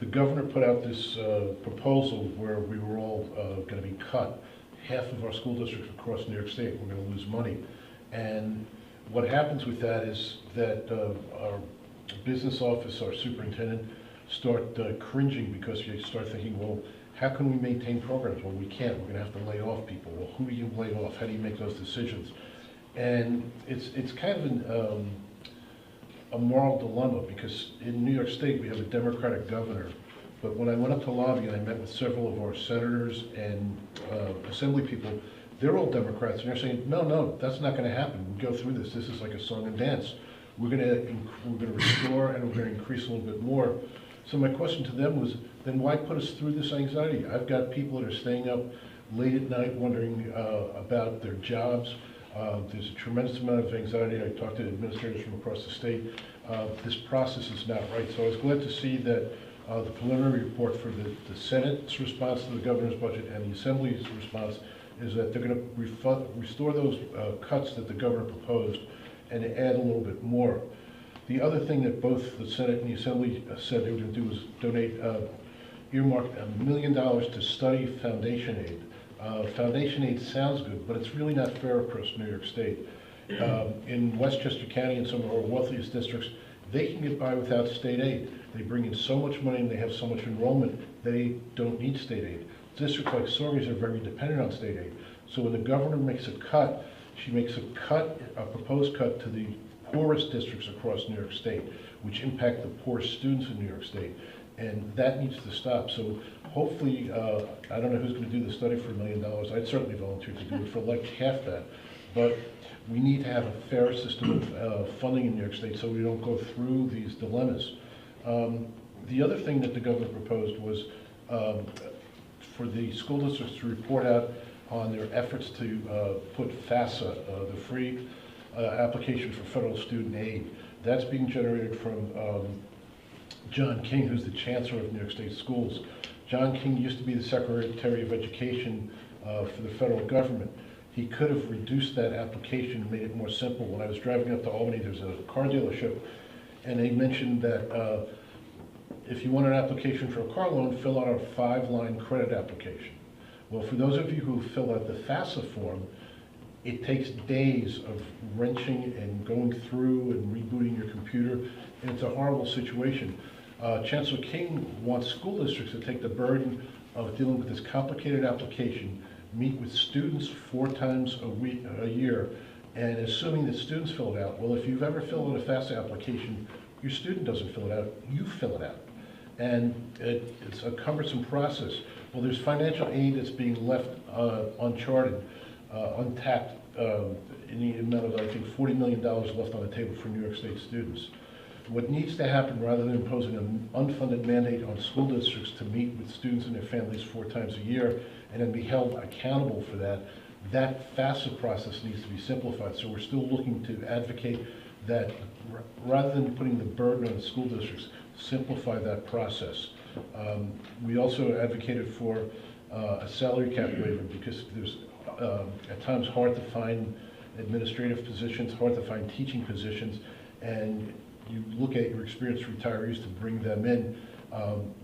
the governor put out this proposal where we were all going to be cut. Half of our school districts across New York State were going to lose money. And what happens with that is that our business office, our superintendent, start cringing because you start thinking, well, how can we maintain programs? Well, we can't. We're going to have to lay off people. Well, who do you lay off? How do you make those decisions? And it's kind of a moral dilemma, because in New York State we have a Democratic governor, but when I went up to lobby and I met with several of our senators and assembly people, they're all Democrats, and they're saying, no, that's not going to happen. We go through this. This is like a song and dance. We're going to restore, and we're going to increase a little bit more. So my question to them was, then why put us through this anxiety? I've got people that are staying up late at night wondering about their jobs. There's a tremendous amount of anxiety. I talked to administrators from across the state. This process is not right. So I was glad to see that the preliminary report for the Senate's response to the governor's budget and the Assembly's response is that they're going to restore those cuts that the governor proposed and add a little bit more. The other thing that both the Senate and the Assembly said they were going to do was donate, earmark $1 million to study foundation aid. Foundation aid sounds good, but it's really not fair across New York State. In Westchester County and some of our wealthiest districts, they can get by without state aid. They bring in so much money and they have so much enrollment, they don't need state aid. Districts like Saugerties are very dependent on state aid. So when the governor makes a cut, she makes a proposed cut to the poorest districts across New York State, which impact the poorest students in New York State. And that needs to stop. So hopefully, I don't know who's going to do the study for $1 million. I'd certainly volunteer to do it for like half that. But we need to have a fair system of funding in New York State so we don't go through these dilemmas. The other thing that the governor proposed was for the school districts to report out on their efforts to put FAFSA, the free application for federal student aid. That's being generated from John King, who's the chancellor of New York State Schools. John King used to be the Secretary of Education for the federal government. He could have reduced that application and made it more simple. When I was driving up to Albany, there's a car dealership, and they mentioned that if you want an application for a car loan, fill out a 5-line credit application. Well, for those of you who fill out the FAFSA form, it takes days of wrenching and going through and rebooting your computer, and it's a horrible situation. Chancellor King wants school districts to take the burden of dealing with this complicated application, meet with students 4 times a year, and assuming that students fill it out. Well, if you've ever filled out a FAFSA application, your student doesn't fill it out, you fill it out. And it's a cumbersome process. Well, there's financial aid that's being left uncharted, untapped, in the amount of, I think, $40 million left on the table for New York State students. What needs to happen, rather than imposing an unfunded mandate on school districts to meet with students and their families 4 times a year and then be held accountable for that, that FAFSA process needs to be simplified. So we're still looking to advocate that rather than putting the burden on the school districts, simplify that process. We also advocated for a salary cap waiver because there's at times hard to find administrative positions, hard to find teaching positions, and you look at your experienced retirees to bring them in.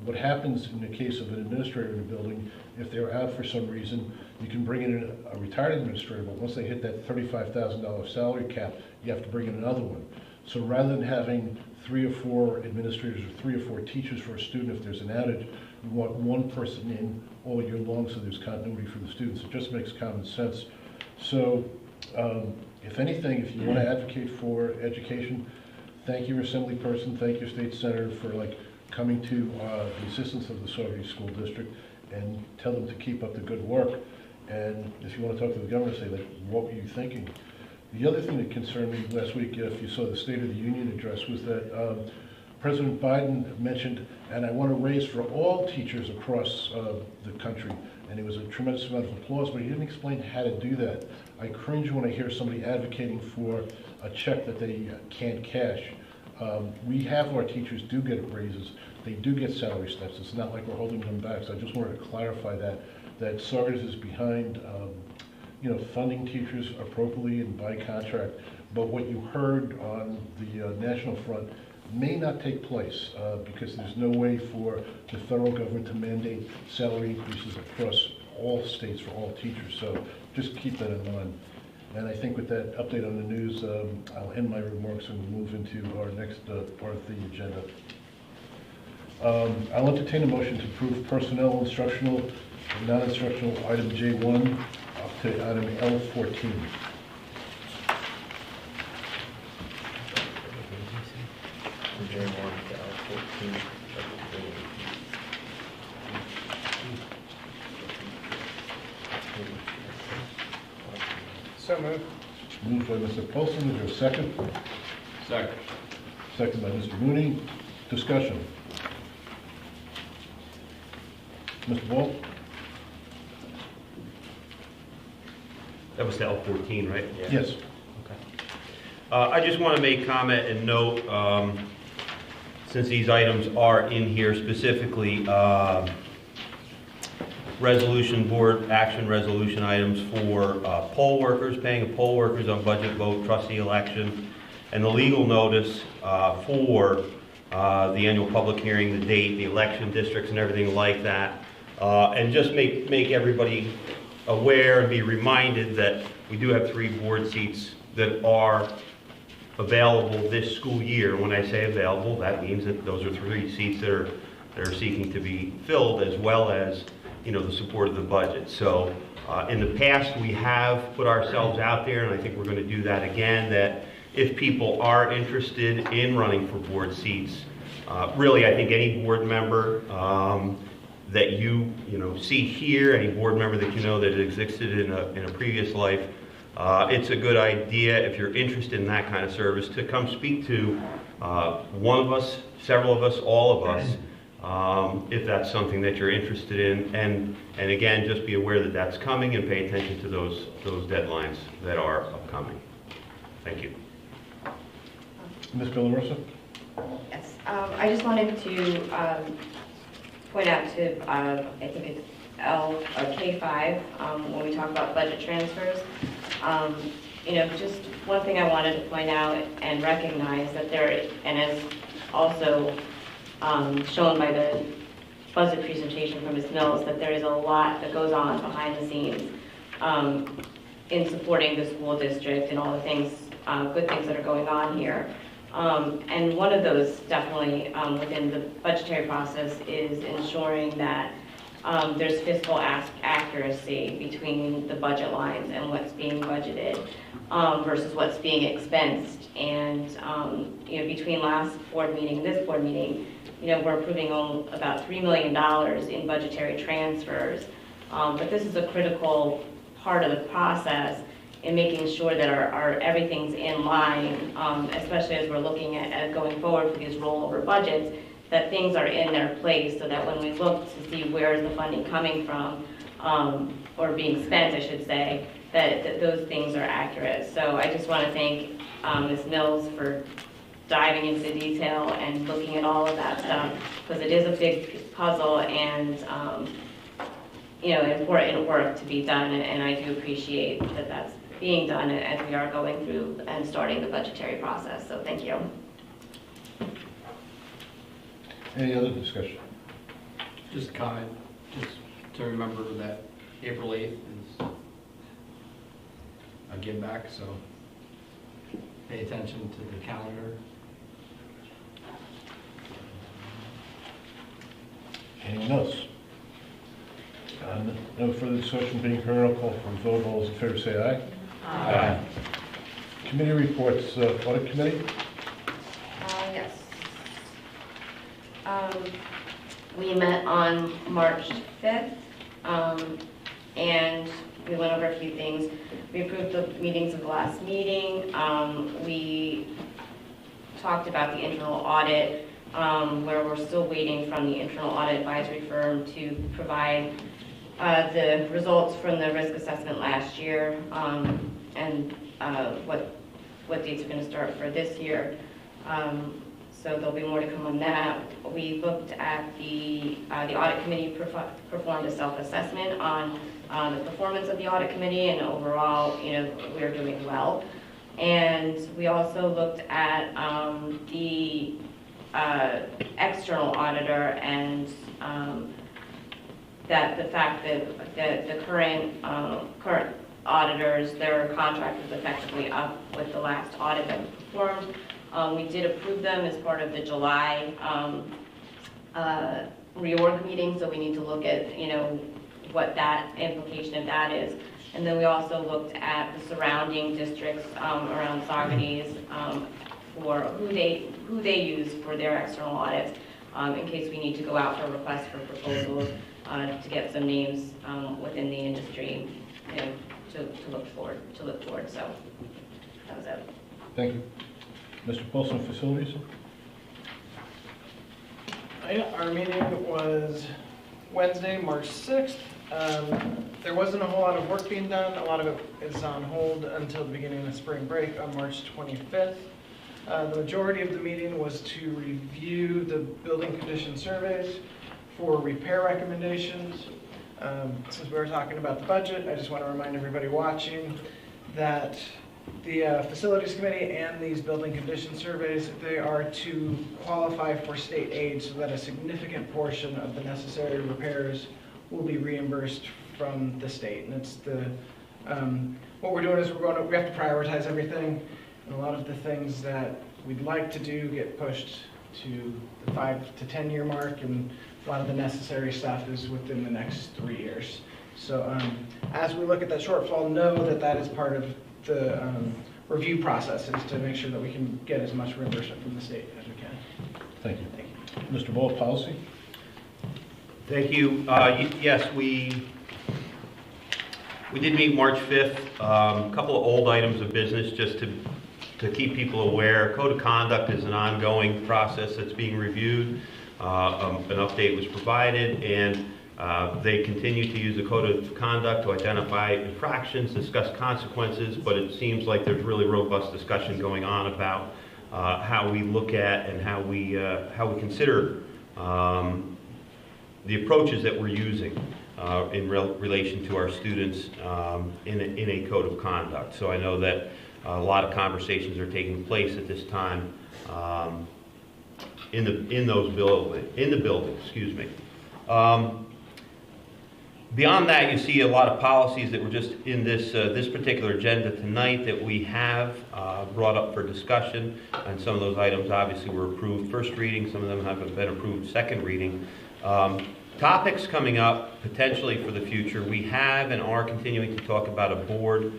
What happens in the case of an administrator in a building, if they're out for some reason, you can bring in a retired administrator, but once they hit that $35,000 salary cap, you have to bring in another one. So rather than having 3 or 4 administrators or 3 or 4 teachers for a student if there's an outage, we want one person in all year long so there's continuity for the students. It just makes common sense. So if anything, if you want to advocate for education, thank your assembly person, thank your state senator for coming to the assistance of the Saugerties School District and tell them to keep up the good work. And if you want to talk to the governor, say, what were you thinking? The other thing that concerned me last week, if you saw the State of the Union address, was that President Biden mentioned, and I want to raise for all teachers across the country, and it was a tremendous amount of applause, but he didn't explain how to do that. I cringe when I hear somebody advocating for a check that they can't cash. We have our teachers do get raises, they do get salary steps. It's not like we're holding them back, so I just wanted to clarify that Saugerties is behind funding teachers appropriately and by contract. But what you heard on the national front may not take place because there's no way for the federal government to mandate salary increases across all states for all teachers. So just keep that in mind. And I think with that update on the news, I'll end my remarks and move into our next part of the agenda. I'll entertain a motion to approve personnel, instructional, and non-instructional item J1 up to item L14. So moved. Moved by Mr. Poston, is there a second? Second. Second by Mr. Mooney. Discussion. Mr. Walt? That was the L14, right? Yes. I just want to make comment and note, since these items are in here specifically, board action resolution items for poll workers, paying of poll workers on budget vote, trustee election, and the legal notice for the annual public hearing, the date, the election districts, and everything like that. And just make everybody aware and be reminded that we do have 3 board seats that are available this school year. When I say available, that means that those are 3 seats that are seeking to be filled, as well as, you know, the support of the budget. So in the past, we have put ourselves out there, and I think we're going to do that again, that if people are interested in running for board seats, really, I think any board member that you see here, any board member that you know that existed in a previous life, it's a good idea, if you're interested in that kind of service, to come speak to one of us, several of us, all of us, if that's something that you're interested in. And again, just be aware that that's coming and pay attention to those deadlines that are upcoming. Thank you. Ms. Villarosa? Yes, I just wanted to point out to, I think it's K5, when we talk about budget transfers. Just one thing I wanted to point out and recognize that there, and as also shown by the budget presentation from Ms. Mills, that there is a lot that goes on behind the scenes in supporting the school district and all the things, good things that are going on here. And one of those definitely within the budgetary process is ensuring that there's fiscal accuracy between the budget lines and what's being budgeted versus what's being expensed. And between last board meeting and this board meeting, we're approving about $3 million in budgetary transfers. But this is a critical part of the process in making sure that our everything's in line, especially as we're looking at going forward for these rollover budgets, that things are in their place so that when we look to see where is the funding coming from, or being spent, I should say, that those things are accurate. So I just want to thank Ms. Mills for diving into detail and looking at all of that stuff, because it is a big puzzle and important work to be done, and I do appreciate that that's being done as we are going through and starting the budgetary process. So thank you. Any other discussion? Just a comment, just to remember that April 8th is a give back, so pay attention to the calendar. Anyone else? No further discussion being heard. I'll call for a vote. All those in favor say aye. Aye. Committee reports. Audit committee? Yes. We met on March 5th, and we went over a few things. We approved the meetings of the last meeting. We talked about the internal audit, where we're still waiting from the internal audit advisory firm to provide the results from the risk assessment last year, and what dates are going to start for this year. So there'll be more to come on that. We looked at the audit committee performed a self-assessment on the performance of the audit committee, and overall, we're doing well. And we also looked at the external auditor, and that the fact that the current auditors, their contract is effectively up with the last audit that was performed. We did approve them as part of the July reorg meeting, so we need to look at, you know, what that implication of that is. And then we also looked at the surrounding districts around Saugerties for who they use for their external audits, in case we need to go out for requests for proposals to get some names within the industry, you know, to look forward. So that was it. Thank you. Mr. Paulson, facilities? Our meeting was Wednesday, March 6th. There wasn't a whole lot of work being done. A lot of it is on hold until the beginning of spring break on March 25th. The majority of the meeting was to review the building condition surveys for repair recommendations. Since we were talking about the budget, I just want to remind everybody watching that the facilities committee and these building condition surveys, they are to qualify for state aid so that a significant portion of the necessary repairs will be reimbursed from the state. And it's the what we're doing is we have to prioritize everything, and a lot of the things that we'd like to do get pushed to the 5 to 10 year mark, and a lot of the necessary stuff is within the next 3 years. So as we look at that shortfall, know that that is part of the review process, is to make sure that we can get as much reimbursement from the state as we can. Thank you. Mr. Ball, policy? Thank you. Yes, we did meet March 5th. A couple of old items of business just to keep people aware. Code of conduct is an ongoing process that's being reviewed. An update was provided, and they continue to use the code of conduct to identify infractions, discuss consequences, but it seems like there's really robust discussion going on about how we look at and how we consider the approaches that we're using in relation to our students in a code of conduct. So I know that a lot of conversations are taking place at this time in the building. Excuse me. Beyond that, you see a lot of policies that were just in this particular agenda tonight that we have brought up for discussion, and some of those items obviously were approved first reading, some of them haven't been approved second reading. Topics coming up potentially for the future, we have and are continuing to talk about a board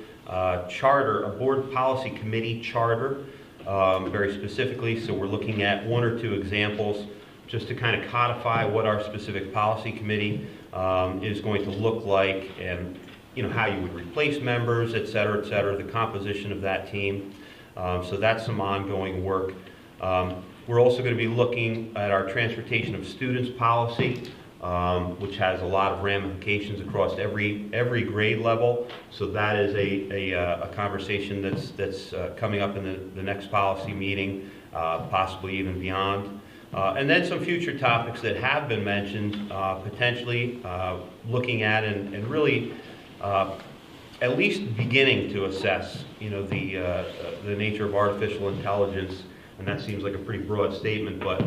charter, a board policy committee charter, very specifically. So we're looking at 1 or 2 examples just to kind of codify what our specific policy committee is going to look like, and you know how you would replace members, et cetera, the composition of that team. So that's some ongoing work. We're also going to be looking at our transportation of students policy, which has a lot of ramifications across every grade level. So that is a conversation that's coming up in the next policy meeting, possibly even beyond. And then some future topics that have been mentioned, potentially looking at and really at least beginning to assess, you know, the nature of artificial intelligence. And that seems like a pretty broad statement, but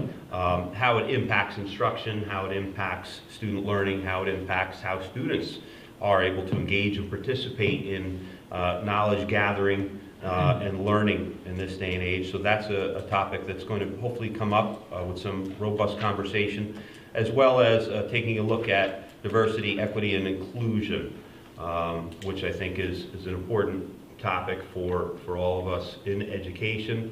how it impacts instruction, how it impacts student learning, how it impacts how students are able to engage and participate in knowledge gathering and learning in this day and age. So that's a topic that's going to hopefully come up with some robust conversation, as well as taking a look at diversity, equity, and inclusion, which I think is an important topic for all of us in education.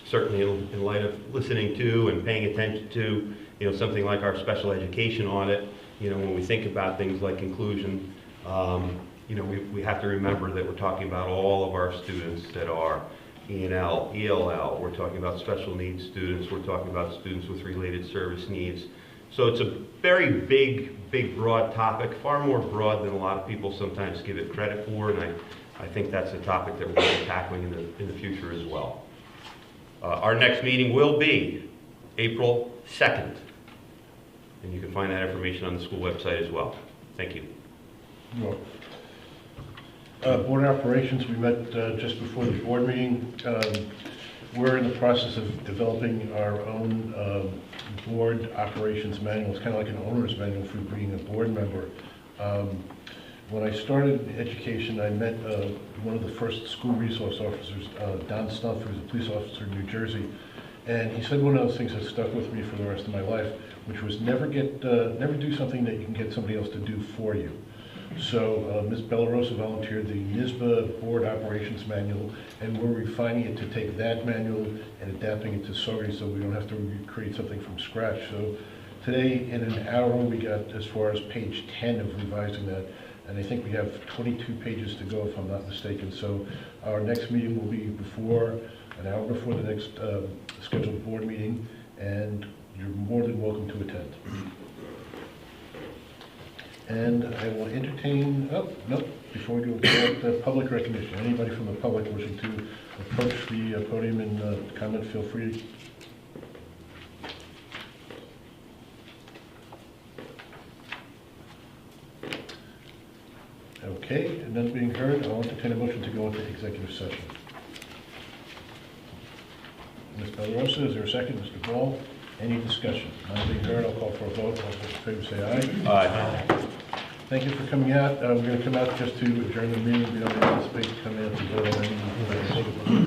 Certainly in light of listening to and paying attention to, you know, something like our special education audit, you know, when we think about things like inclusion, you know, we have to remember that we're talking about all of our students that are E&L, ELL, we're talking about special needs students, we're talking about students with related service needs. So it's a very big, broad topic, far more broad than a lot of people sometimes give it credit for, and I think that's a topic that we're going to be tackling in the future as well. Our next meeting will be April 2nd, and you can find that information on the school website as well. Thank you. Board operations, we met just before the board meeting. we're in the process of developing our own board operations manual. It's kind of like an owner's manual for being a board member. When I started education, I met one of the first school resource officers, Don Snuff, who's a police officer in New Jersey. And he said one of those things that stuck with me for the rest of my life, which was never do something that you can get somebody else to do for you. So Ms. Bellarosa volunteered the NISBA Board Operations Manual, and we're refining it to take that manual and adapting it to Saugerties so we don't have to create something from scratch. So today, in an hour, we got as far as page 10 of revising that, and I think we have 22 pages to go, if I'm not mistaken. So our next meeting will be an hour before the next scheduled board meeting, and you're more than welcome to attend. And I will entertain, before we do the public recognition, anybody from the public wishing to approach the podium and comment, feel free. Okay, and none being heard, I'll entertain a motion to go into executive session. Ms. Bellarosa, is there a second? Mr. Ball, any discussion? None being heard, I'll call for a vote. All those in favor say aye. Aye. Thank you for coming out. We're going to come out just to adjourn the meeting. We don't anticipate coming out to vote on any.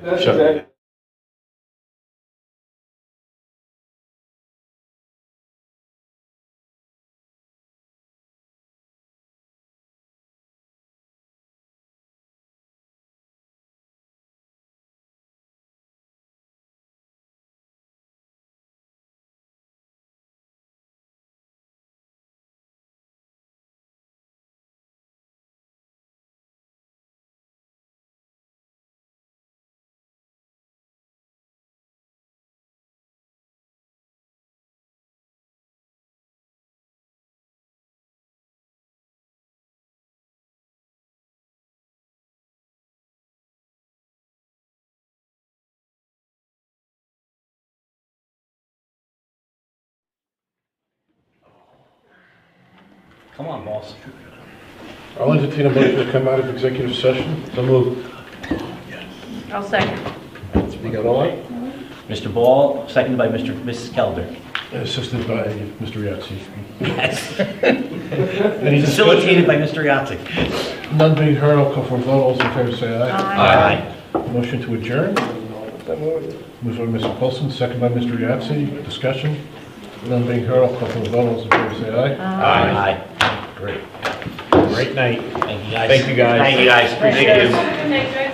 That's Sure. exactly. Come on, boss. I'll entertain a motion to come out of executive session. So move. I'll second. You got all that? Mr. Ball, seconded by Mrs. Kelder. Assisted by Mr. Riazzi. Yes. Any Facilitated by discussion? Mr. Yahtzee. None being heard, I'll call for a vote. All those in favor say aye. Aye. Motion to adjourn. Moved by Mr. Colson, second by Mr. Riazzi. Discussion. None being heard, I'll call for a vote. All those in favor say aye. Aye. Great. Great night. Thank you guys. Thank you, guys. Appreciate you. Good night, guys.